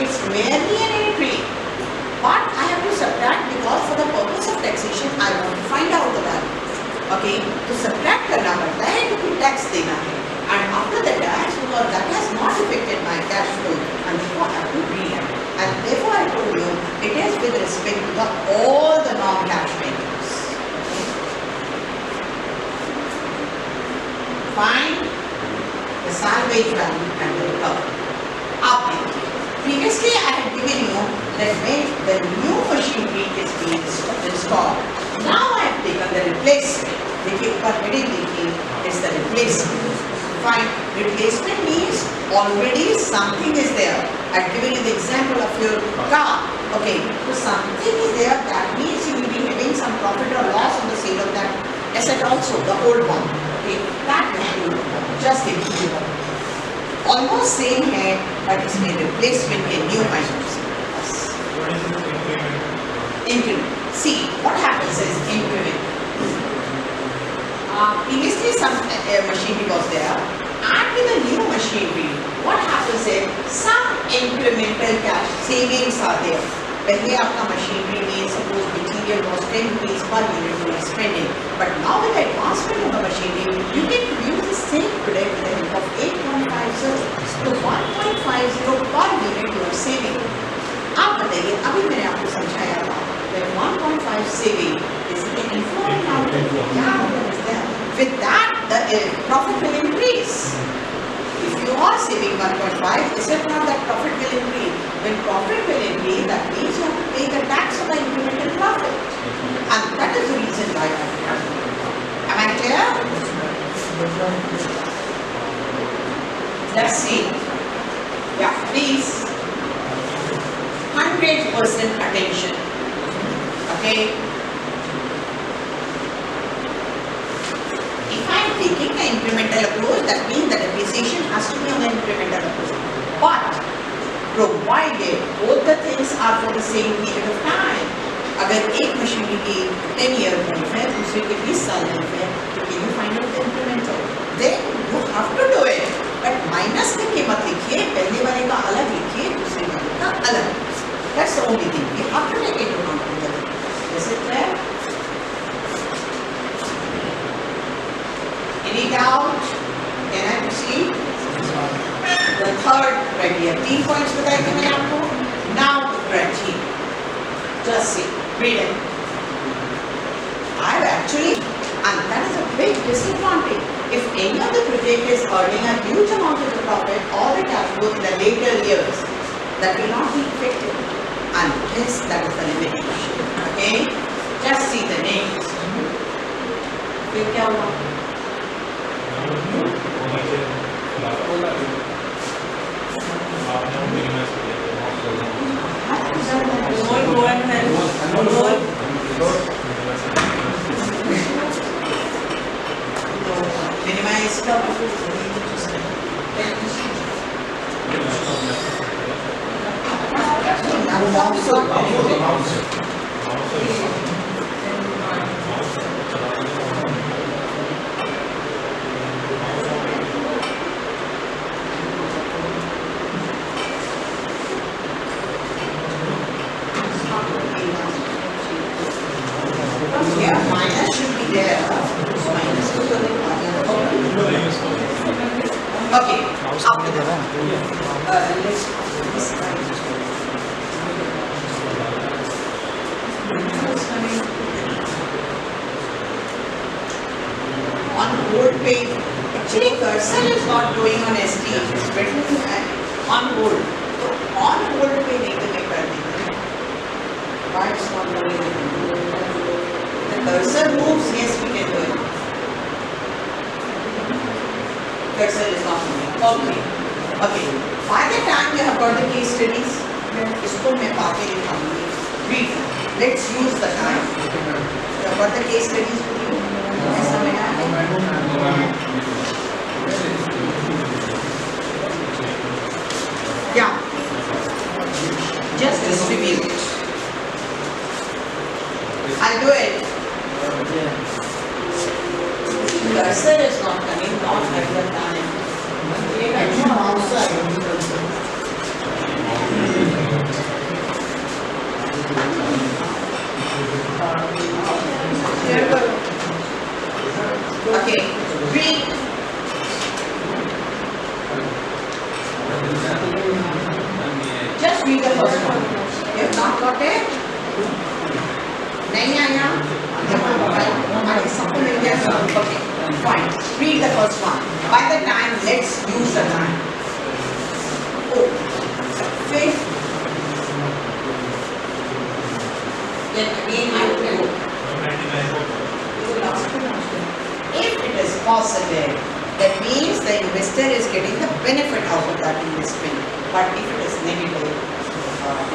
It's merely an entry. But I have to subtract because for the purpose of taxation, I want to find out the value. Okay, तो subtract करना पड़ता है क्योंकि tax देना है. And after the tax, because that has not affected my cash flow, and therefore I have to react. And therefore I told you, it is with respect to all the non-cash items. Find the salvage value and the recovery. Up देखिए. Previously I had given you that when the new machinery is being installed, now I have taken the replacement. देखिए ऊपर heading देखिए, it's the replacement. Fine. Replacement means already something is there. I've given you the example of your car. Okay, so something is there. That means you will be having some profit or loss on the sale of that asset also, the old one. Okay, that will be just a few. Almost same है, but it's made replacement के new items. What is the increment? Increment. See, what happens is increment. Previously some machinery was there, and with the new machinery, what happens is some incremental cash savings are there. पहले आपका machinery में suppose material was 10 rupees per unit you are spending, but now with the advancement of the machinery, you can produce the same product at the help of 8.50. So 1.50 per unit you are saving. आप बताइए, अभी मैंने आपको समझाया था that 1.5 saving is the inflow and outflow. Yeah, is there. With that, the profit will increase. If you are saving 1.5, is it not that profit will increase? When profit will increase, that means you have to pay the tax on the incremental profit. And that is the reason why I have done. Am I clear? Let's see. Yeah, please. 100% attention. Okay? If I am taking the incremental approach, that means the depreciation has to be on the incremental approach. But provided both the things are for the same period of time. अगर एक machinery की 10 year life है, दूसरे की 20 साल life है, तो can you find out the incremental? Then you have to do it. But minus करके मत लिखिए, पहले वाले का अलग लिखिए, दूसरे वाले का अलग. That's the only thing. We have to take it into account. Is it clear? Any doubt? Can I proceed? The third criteria. 3 points बताए थे मैंने आपको. Now the criteria. Just see. Read it. I've actually, and that is a big disadvantage. If any of the project is earning a huge amount of the profit or the cash flow in the later years, that will not be effective. And hence that is the limitation. Okay? Just see the names. फिर क्या हुआ? Go and help. Minimize the yeah, minus should be there. Minus to the okay, after that, on board page, actually cursor is not going on ST, it's written on hold. So on hold पे नहीं तो मैं कर देंगे. Why it's not going? The cursor moves, yes we can do it. Cursor is not moving. Okay. Okay. By the time you have got the case studies, इसको मैं पाके दिखाऊंगी. Read. Let's use the time. You have got the case studies with you. ऐसा में आए. Yeah. Just distribute. I'll do it. Cursor is not coming, not at the time. Okay, read. Just read the first one. You have not got it? नहीं आया? Okay, fine. Read the first one. By the time, let's use the time. Oh, fifth. Then again I will go. If it is positive, that means the investor is getting the benefit out of that investment. But if it is negative,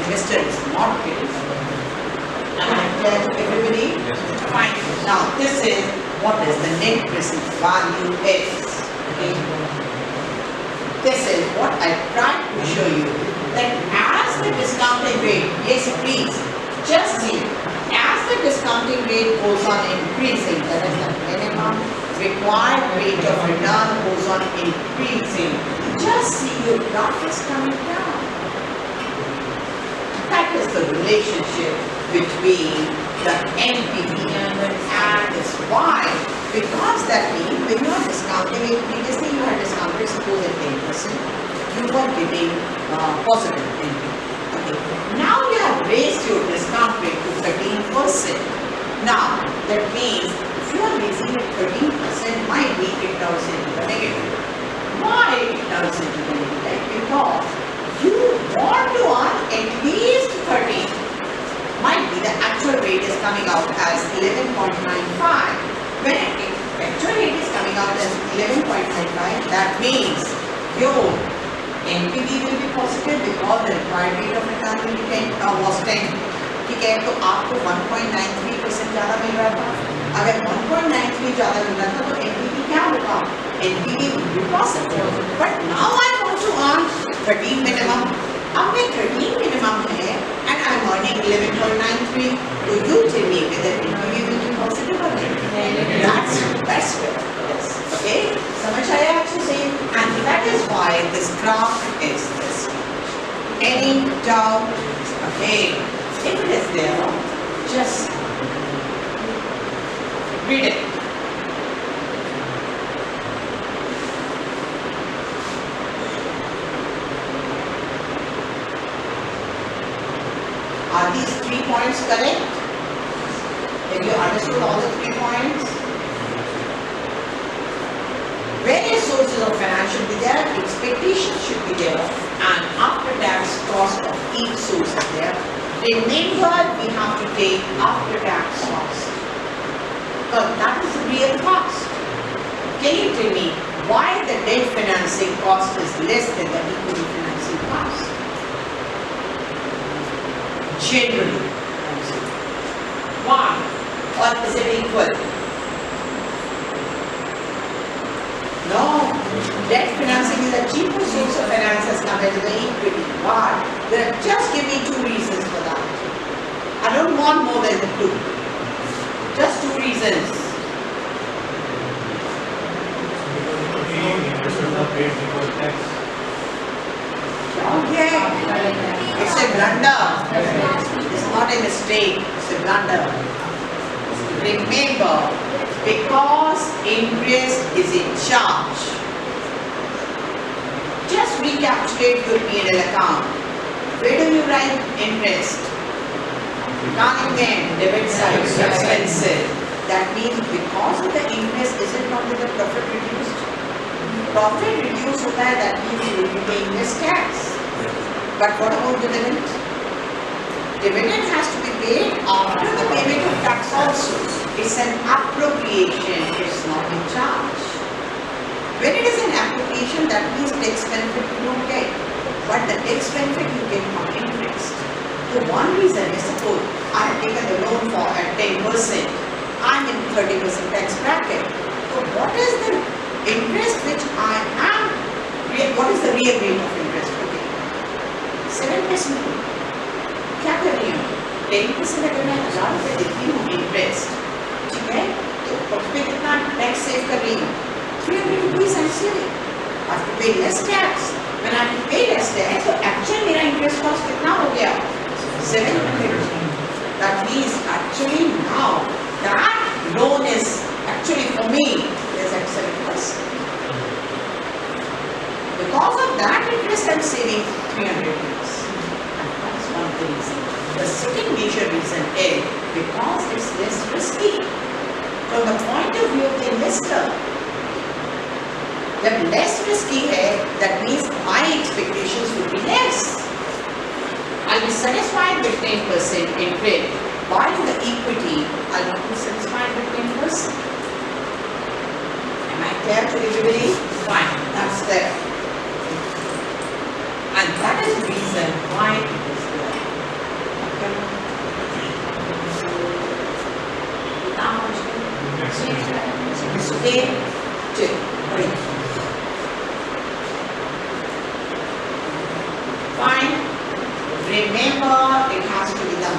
investor is not getting the benefit. Am I clear to everybody? Yes. Fine. Now this is what is the net present value is. Okay. This is what I tried to show you. That as the discounting rate, yes please, just see, as the discounting rate goes on increasing, that is the minimum required rate of return goes on increasing. Just see your graph is coming down. That is the relationship between the NPV and this Y. Because that means when you are discounting it, previously you had discounted suppose at 10%, you were getting positive NPV. Okay. Now you have raised your discount rate to 13%. Now that means if you are raising it 13%, might be it turns into the negative. Why it turns into the negative? Because you want to earn at least 13. Might be the actual rate is coming out as 11.95. When the actual rate is coming out as 11.95, that means your NPV will be positive because the required rate of return will be 10 was 10. ठीक है, तो आपको 1.93% ज़्यादा मिल रहा था. अगर 1.93 ज़्यादा मिल रहा था तो NPV क्या होगा? NPV will be positive. But now I want to earn 13 minimum. अब मैं 13 minimum है and I am earning 11.93. So you tell me whether NPV will be positive or negative. That's good. Yes. Okay. समझ आया अच्छे से? And that is why this graph is this. Any doubt? Okay. If it is there, just read it. Are these 3 points correct? Have you understood all the 3 points? Various sources of finance should be there, expectations should be there, and after tax cost of each source is there. Remember, we have to take after tax cost. Can you tell me why the debt financing cost is less than the equity financing cost? Generally, I'm saying. Why? Or is it equal? No. Debt financing is the cheapest source of finance as compared to the equity. Why? Just give me 2 reasons for that. I don't want more than 2. Just 2 reasons. Okay. It's a blunder. It's not a mistake. It's a blunder. Remember, because interest is in charge. Just recapitulate your P&L account. Where do you write interest? Coming in, debit side, expensive. That means because of the interest, is it not that the profit reduced? Profit reduced, that means you will be paying less tax. But what about dividend? Dividend has to be paid after the payment of tax also. It's an appropriation, it's not in charge. When it is an appropriation, that means tax benefit you don't get. But the tax benefit you get from interest. So one reason is, suppose I have taken the loan for at 10%, I'm in 30% tax bracket. So what is the interest which I am, what is the real rate of interest? Okay, 7%. क्या कर रही हूँ? 10% अगर मैं 1000 रुपये देती हूँ interest, ठीक है? तो उस पे कितना tax save कर रही हूँ? 300 rupees I'm saving. I have to pay less tax. When I have to pay less tax, so actually मेरा interest cost कितना हो गया? 700. That means actually now that loan is actually for me is at 7%. Because of that interest I'm saving 300 rupees. One of the reasons. The second major reason is because it's less risky. From the point of view of the investor, जब less risky है, that means my expectations will be less. I'll be satisfied with 10% in trade. While in the equity, I'll not be satisfied with 10%. Am I clear to everybody? Fine, that's there. And that is the reason why it is there. Okay? Fine. Remember, it has to be the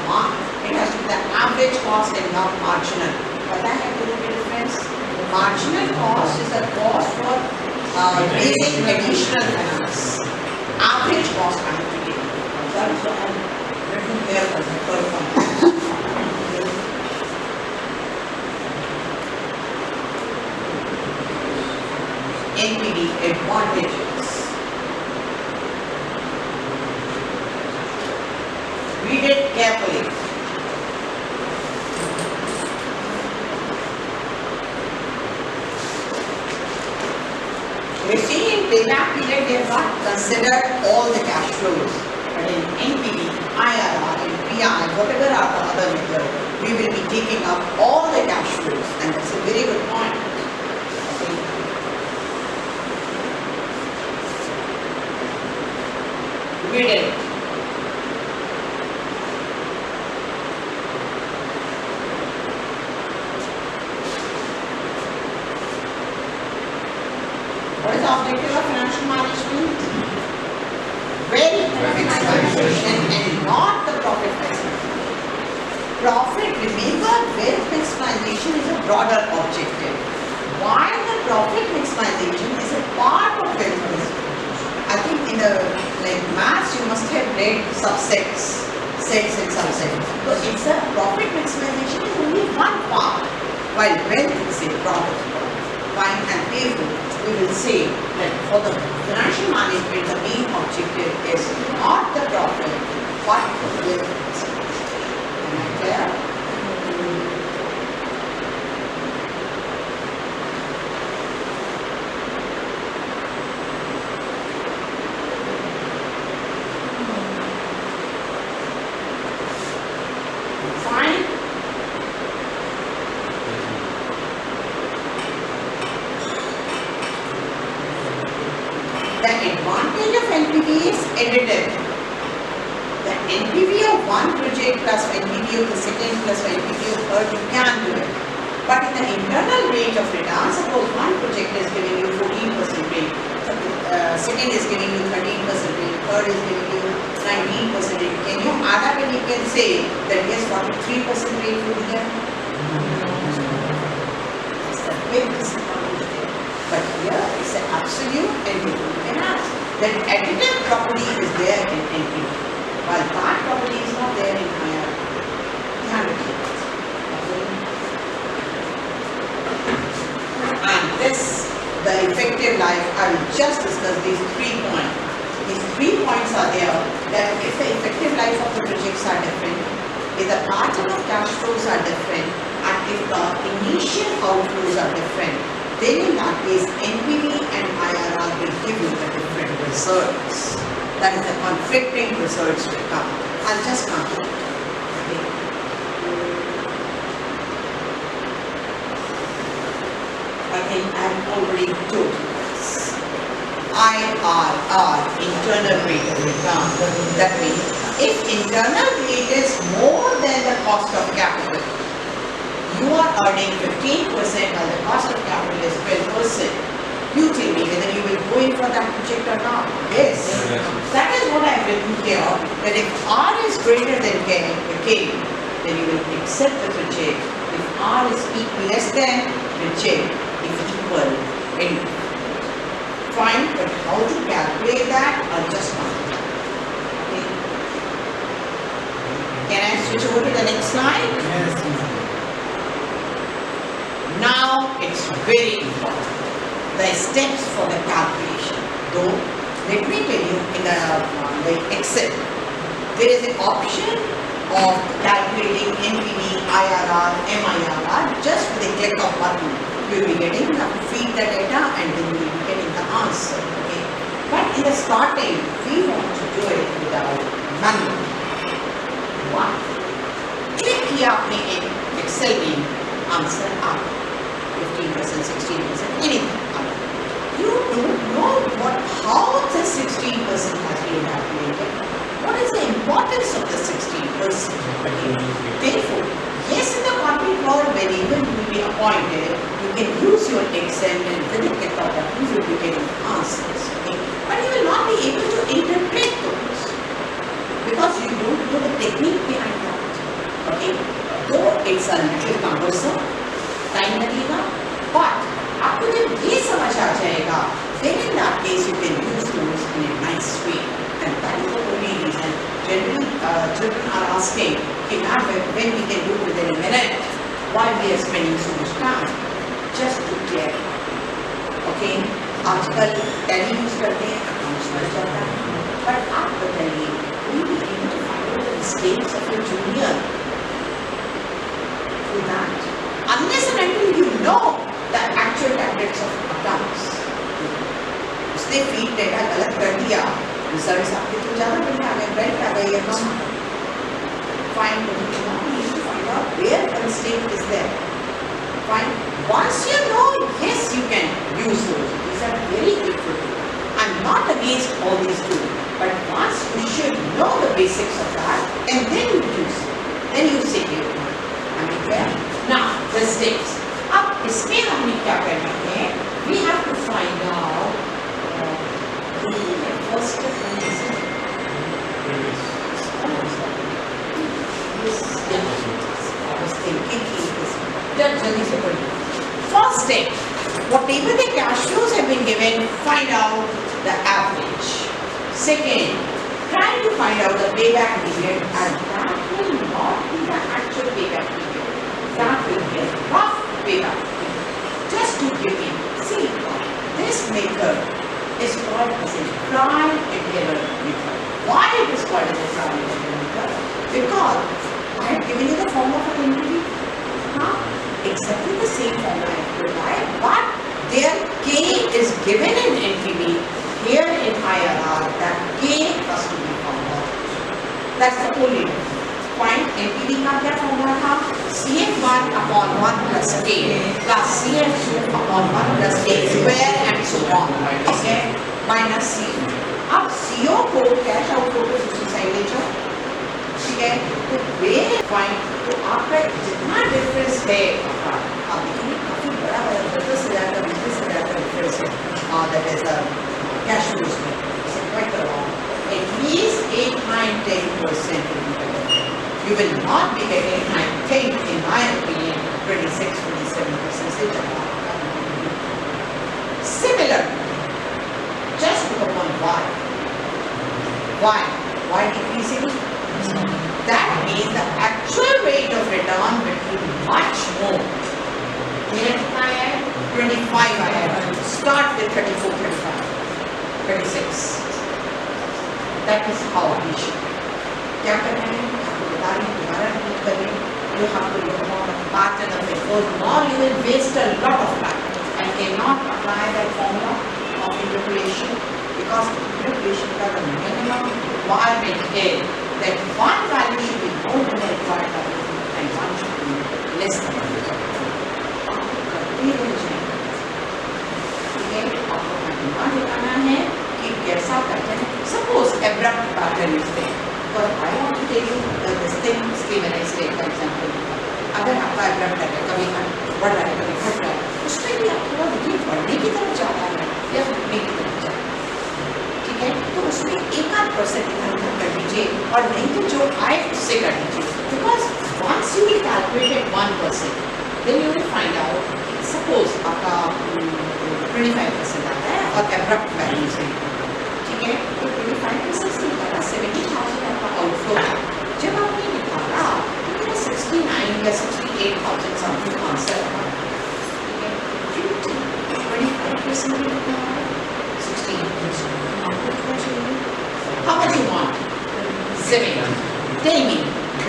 average cost and not marginal. But that has to do the difference. Marginal cost is the cost for raising additional finance. Average cost I have to give. That is what I'm written here as the third point. NPD advantages. Read it carefully. You see, in payback period, they have not considered all the cash flows. But in NPD, IRR, and PI, whatever are the other methods, we will be taking up all the cash flows. And that's a very good point. Okay. Read it. What is the objective of financial management? Wealth maximization and not the profit maximization. Profit, remember, wealth maximization is a broader objective. While the profit maximization is a part of wealth maximization. I think in the maths you must have read subsets, sets and subsets. So it's a profit maximization is only one part, while wealth is a broader part. Fine and payful. We will say that for the financial management, the main objective is not the profit, but the wealth. Am I clear? The advantage of NPV is additive. The NPV of one project plus NPV of the second plus NPV of third, you can do it. But in the internal rate of return, suppose one project is giving you 14% rate, second is giving you 13% rate, third is giving you 19% rate. Can you add up and you can say that yes, 43% rate will be there? That's the big disadvantage there. But here it's an absolute NPV. You can ask that additive property is there in NPV, while that property is not there in higher. And this, the effective life, I will just discuss these 3 points. These 3 points are there, that if the effective life of the projects are different, if the pattern of cash flows are different, and if the initial outflows are different, then in that case, NPV and IRR will give you the different results. That is the conflicting results will come. I'll just conclude. Okay. I think I've already told you this. IRR, internal rate of return. That means if internal rate is more than the cost of capital, you are earning 15% while the cost of capital is 12%. You tell me whether you will go in for that project or not. Yes. That is what I have written here. That if R is greater than K, then you will accept the project. If R is less than, reject. If equal, in. Fine, but how to calculate that? I'll just calculate. Okay. Can I switch over to the next slide? Yes. Now it's very important. The steps for the calculation. Though, let me tell you, in the Excel, there is an option of calculating NPV, IRR, MIRR just with a click of button. You will be getting the feed the data and then you will be getting the answer. Okay? But in the starting, we want to do it without manual. One. Click here in Excel में answer up. 15%, 16%, anything. You don't know how the 16% has been calculated. What is the importance of the 16%? Therefore, yes, in the conflict law, whenever you will be appointed, you can use your Excel and with a click of a button, you will be getting answers. Okay? But you will not be able to interpret those because you don't know the technique behind that. Okay? Though it's a little cumbersome, time लगेगा, but आपको जब ये समझ आ जाएगा, then in that case you can use those in a nice way, and that is the only reason generally children are asking, when we can do within a minute, why we are spending so much time, just to clarify. Okay, आजकल tally use करते हैं, accounts बढ़ जाता है, but आप बताइए, will you be able to find out the mistakes of your junior through that? Unless and until you know the actual tactics of accounts. उसने feed data गलत कर दिया, results आपके तो ज़्यादा बढ़िया आ गए, बेल्ट आ गई है कम। Fine, but you cannot be able to find out where the mistake is there. Fine. Once you know, yes, you can use those. These are very helpful. I'm not against all these tools, but once you should know the basics of that, and then you use it. Then you say it. Am I clear? Now, the steps. अब इसमें हमने क्या करना है? We have to find out. First step is I was thinking this. जल्दी से पढ़िए. First step. Whatever the cash flows have been given, find out the average. Second, try to find out the payback period, and that will not be the actual payback period. That will be a rough payback period. Just to begin, see, this method is called as a trial and error method. Why it is called as a trial and error method? Because I have given you the formula for NPV. Exactly the same formula I have provided, but there K is given in NPV, here in IRR, that K has to be found out. That's the only point. NPV का क्या formula था? CF1 upon 1 plus K plus CF2 upon 1 plus K square and so on. Okay? Minus C. अब CO को cash outflow को दूसरी side ले जाओ, ठीक है? तो वे फाइन, तो आपका जितना डिफरेंस है आप देखिए काफी बड़ा 10,000 का 20,000 का डिफरेंस है, दैट इज कैश फ्लोज में quite around at least 8-9-10%. You will not be getting, I think, in my opinion, 26-27% से ज़्यादा। Similar, just look upon why. Why decreasing? That means the actual rate of return will be much more. मेरा कितना है? 25 आया है। Start with 34, 35, 36. That is how we should. क्या करना है? आपको बता रही हूँ, दोबारा रिपीट कर रही हूँ। You have to look upon the pattern of it, because now you will waste a lot of time and cannot apply that formula of interpolation, because interpolation का the minimum requirement is that one value should be more than the required value and one should be less than the required value. आपको करते रह जाएंगे, ठीक है? आपको दिमाग लगाना है कि कैसा पैटर्न है। Suppose abrupt pattern is there, but I want to tell you this thing. इसलिए मैंने इसलिए एक example दिया। अगर आपका abrupt pattern कभी बढ़ रहा है कभी घट रहा है, उसमें भी आप थोड़ा देखिए बढ़ने की तरफ जा रहा है या घटने की तरफ जा रहा है, ठीक है? तो उसमें 1-8% इधर कर दीजिए और नहीं तो जो आए उससे कर दीजिए, because once you will calculate at 1%, then you will find out. Suppose आपका 25% आता है और abrupt value से, ठीक है? तो 25% से निकाला 70,000 आपका आउटफ्लो है। जब आपने निकाला तो मेरा 69 या 68,000 समथिंग आंसर आया, ठीक है? 25% कितना है? 16%। आपको कितना चाहिए? How much you want? 70. Tell me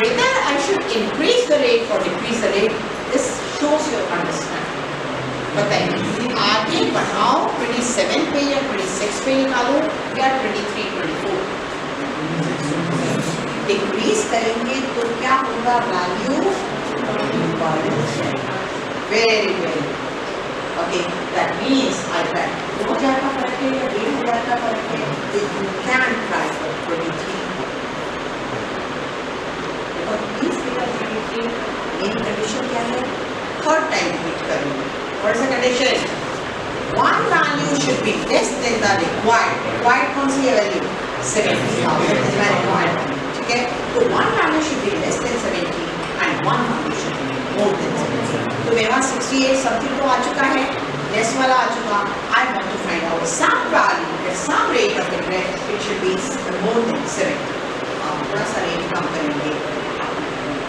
whether I should increase the rate or decrease the rate. This shows your understanding. बताइए आगे बढ़ाओ 27 पे या 26 पे निकालो या 23, 24? डिक्रीज करेंगे तो क्या होगा? Value very very okay. That means I try 2,000 का फर्क है या 1,500 का फर्क है, तो यू कैन ट्राई फॉर 23। और प्लीज मेरा 23 मेरी कंडीशन क्या है? थर्ड टाइम रिपीट करूँगी। What is the condition? One value should be less than the required. Required कौन सी है value? 70,000 is my required value. ठीक है? तो one value should be less than 70 and one value should be more than 70. तो मेरे पास 68 something तो आ चुका है, less वाला आ चुका। I want to find out some value at some rate of interest. It should be more than 70. आप थोड़ा सा rate कम करेंगे,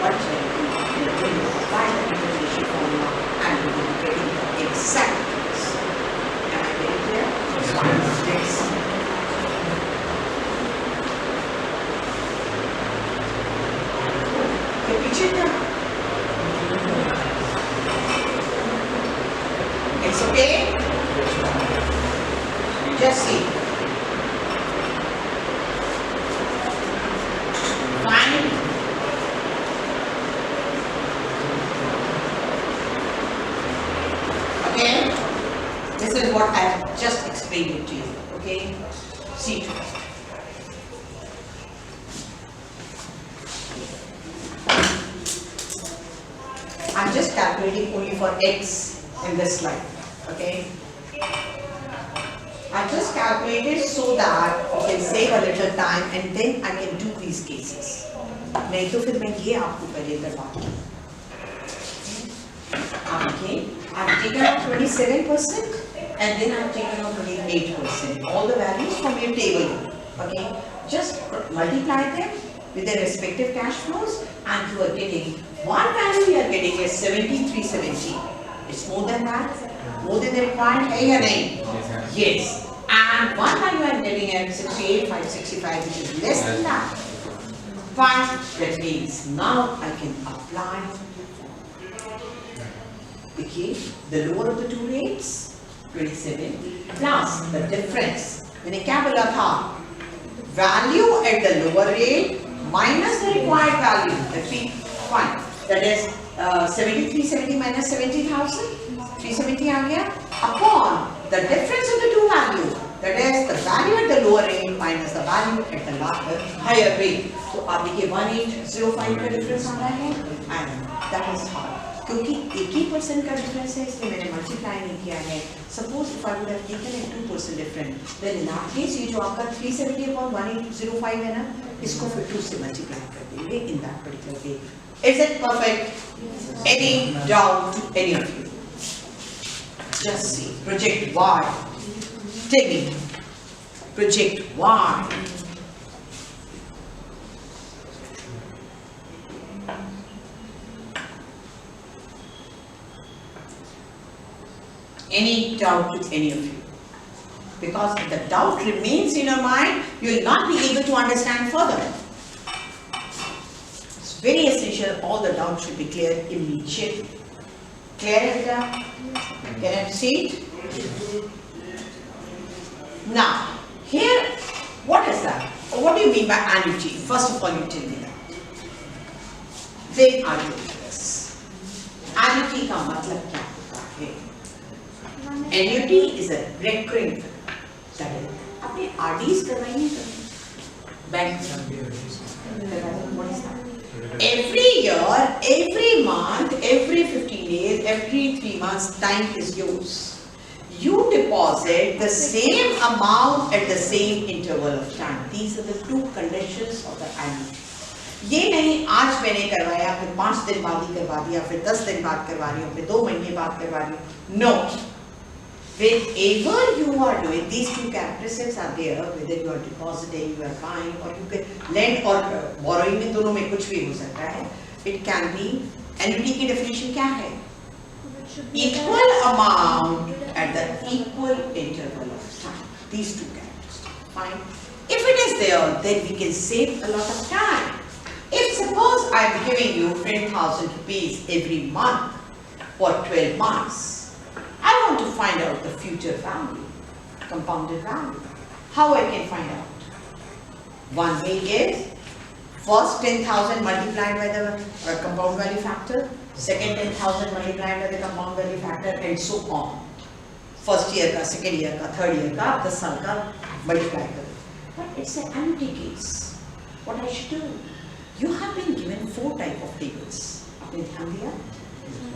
बढ़ जाएगी। Apply the integration formula and we will get it. Exact. Am I getting clear? Yes. The picture now. It's okay? Just see. Fine. Okay, this is what I have just explained it to you. Okay, see. I'm just calculating only for x in this slide. Okay, I just calculated so that you can save a little time and then I can do these cases. नहीं तो फिर मैं ये आपको पहले करवाऊंगी। Okay, I've taken out 27% and then I've taken out 28%. All the values from your table. Okay, just multiply them with their respective cash flows and you are getting one value you are getting is 7370. It's more than that? More than the required? Hai ya nahi? Yes. And one value I am getting at 68,565, which is less than that. Fine. That means now I can apply. Okay, the lower of the two rates, 27, plus the difference. मैंने क्या बोला था? Value at the lower rate minus the required value. That's fine. That is 7370 minus 70,000. 370 आ गया. Upon the difference of the two values. That is the value at the lower rate minus the value at the higher rate. तो आप देखिए 1805 का difference आ रहा है and that is how. क्योंकि 1% का difference है इसलिए मैंने multiply नहीं किया है. Suppose if I would have taken a 2% difference, then in that case ये जो आपका 370/1805 है ना, इसको फिर 2 से multiply कर देंगे in that particular way. Is it perfect? Yes. Any doubt? Any of you? Just see. Project Y. Tell me. Project Y. Any doubt to any of you? Because if the doubt remains in your mind, you will not be able to understand further. It's very essential, all the doubts should be cleared immediately. Clear it now? Can I see it? Now, here, what is that? What do you mean by annuity? First of all, you tell me that. Then I will do this. Annuity का मतलब क्या होता है? Annuity is a recurring. That is, आपने RDs करवाई नहीं करवाई? Bank what is that? Every year, every month, every 15 days, every 3 months, time is yours. You deposit the same amount at the same interval of time. These are the two conditions of the annuity. ये नहीं आज मैंने करवाया फिर 5 दिन बाद ही करवा दिया फिर 10 दिन बाद करवा रही हूँ फिर 2 महीने बाद करवा रही हूँ. No. Whenever you are doing, these two characteristics are there, whether you are depositing, you are buying, or you can lend or borrowing में दोनों में कुछ भी हो सकता है. It can be, annuity की definition क्या है? Equal amount at the equal interval of time. These two characteristics. Fine. If it is there, then we can save a lot of time. If suppose I am giving you 10,000 rupees every month for 12 months, I want to find out the future value, compounded value. How I can find out? One way is, first 10,000 multiplied by the compound value factor, second 10,000 multiplied by the compound value factor, and so on. First year का, second year का, third year का, 10 साल का multiply करो. But it's an annuity case. What I should do? You have been given 4 type of tables. आपने ध्यान दिया?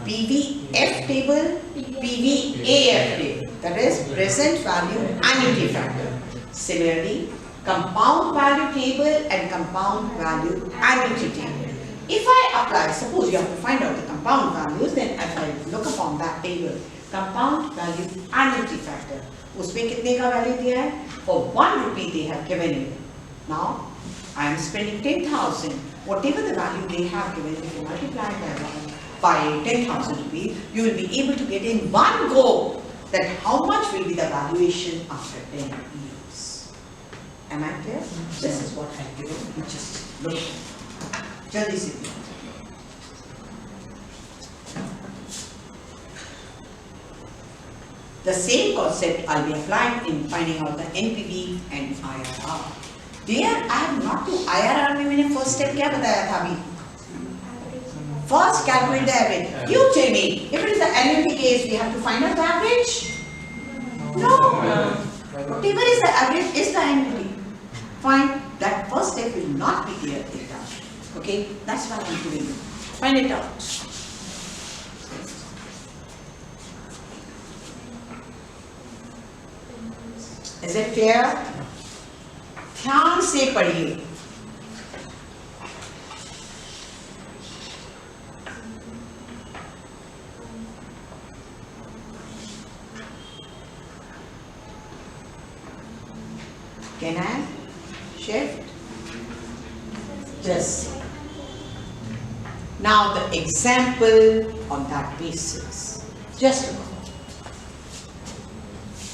PVF table, PVAF table, that is present value annuity factor. Similarly, compound value table and compound value annuity table. If I apply, suppose you have to find out the compound values, then if I look upon that table, compound value annuity factor, उसमें कितने का value दिया है? For 1 rupee they have given you. Now, I am spending 10,000. Whatever the value they have given, if you multiply by 10,000 rupees, you will be able to get in one go that how much will be the valuation after 10 years. Am I clear? This is what I have given. You just look. Jaldi se. The same concept I'll be applying in finding out the NPV and IRR. There I have not to IRR में मैंने first step क्या बताया था अभी? First calculate the average. You tell me, if it is the annuity case, we have to find out the average? No. Whatever is the average is the annuity. Fine. That first step will not be there in that. Okay? That's what I'm doing. Find it out. Is it clear? ध्यान से पढ़िए. Can I shift? Just now the example on that basis. Just a moment.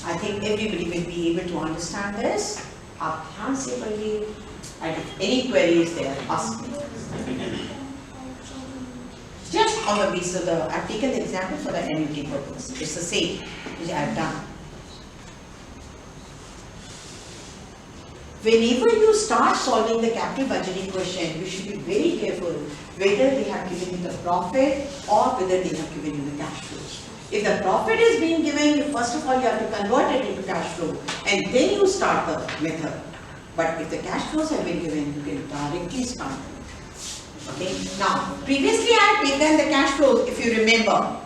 I think everybody will be able to understand this. आप ध्यान से पढ़िए. And if any queries there, ask me. Just on the basis of the, I've taken the example for the annuity purpose. It's the same which I have done. Whenever you start solving the capital budgeting question, you should be very careful whether they have given you the profit or whether they have given you the cash flows. If the profit is being given, first of all you have to convert it into cash flow and then you start the method. But if the cash flows have been given, you can directly start the method. Okay. Now, previously I have taken the cash flows, if you remember.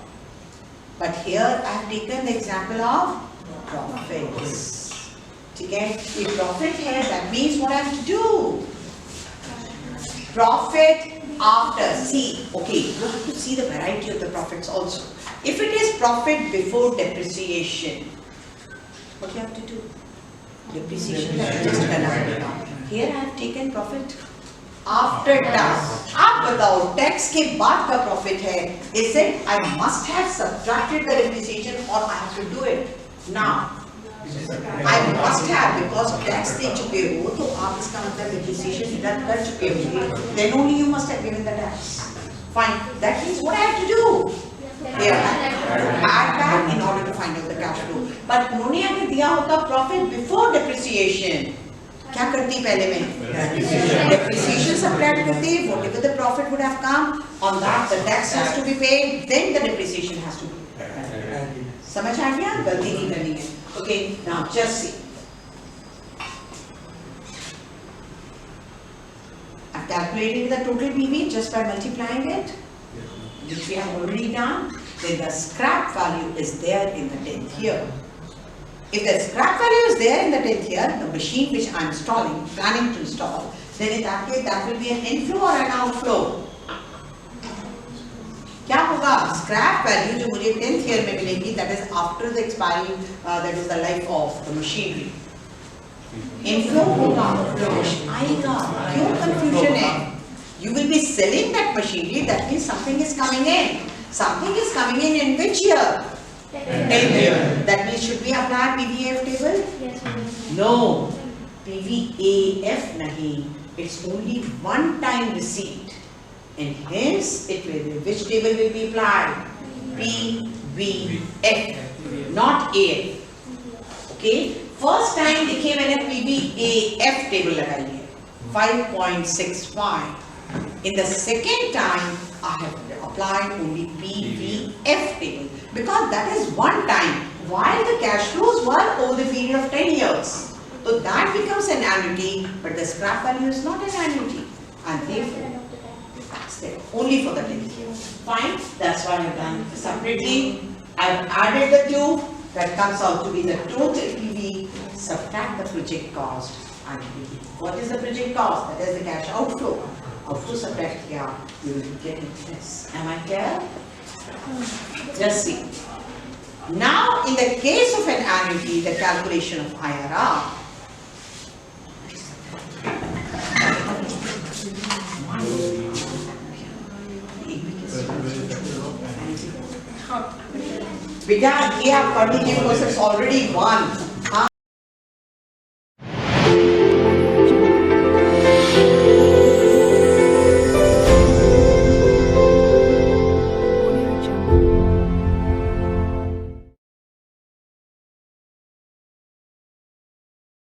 But here I have taken the example of profits. Okay. If profit here, that means what I have to do? Profit after, see, okay, you have to see the variety of the profits also. If it is profit before depreciation, what you have to do? Depreciation is just another. Here I have taken profit after tax. आप बताओ tax के बाद का profit है. Is it I must have subtracted the depreciation or I have to do it now? I must have, because tax दे चुके हो तो आप इसका मतलब depreciation deduct कर चुके होंगे. Then only you must have given the tax. Fine. That means what I have to do? Here, add back in order to find out the cash flow. But उन्होंने अगर दिया होता profit before depreciation, क्या करती पहले में? Depreciation subtract करती, whatever the profit would have come, on that the tax has to be paid, then the depreciation has to be paid. समझ आ गया? गलती नहीं करनी है. Okay, now just see. I've calculated the total PV just by multiplying it, which we have already done. Then the scrap value is there in the 10th year. If the scrap value is there in the 10th year, the machine which I am installing, planning to install, then in that case that will be an inflow or an outflow. क्या होगा? Scrap value जो मुझे 10th year में मिलेगी, that is after the expiry, that is the life of the machinery. Inflow होगा, आएगा. क्यों confusion है? You will be selling that machinery, that means something is coming in. Something is coming in which year? 10th year. That means should we apply PVAF table? Yes, ma'am. No. PVAF nahi. It's only one time receipt. And hence it will be, which table will be applied? PVF, not AF. Okay? First time देखिए मैंने PVAF table लगाई है 5.65. In the second time I have applied only PVF table because that is one time while the cash flows were over the period of 10 years. So that becomes an annuity, but the scrap value is not an annuity, and therefore that's there only for the 10th year. Fine, that's why I have done separately. I have added the two, that comes out to be the total PV, subtract the project cost and PV. What is the project cost? That is the cash outflow. Outflow subtract here, you will get it this. Am I clear? Just see. Now, in the case of an annuity, the calculation of IRR, Vibha, we have 30 courses already won.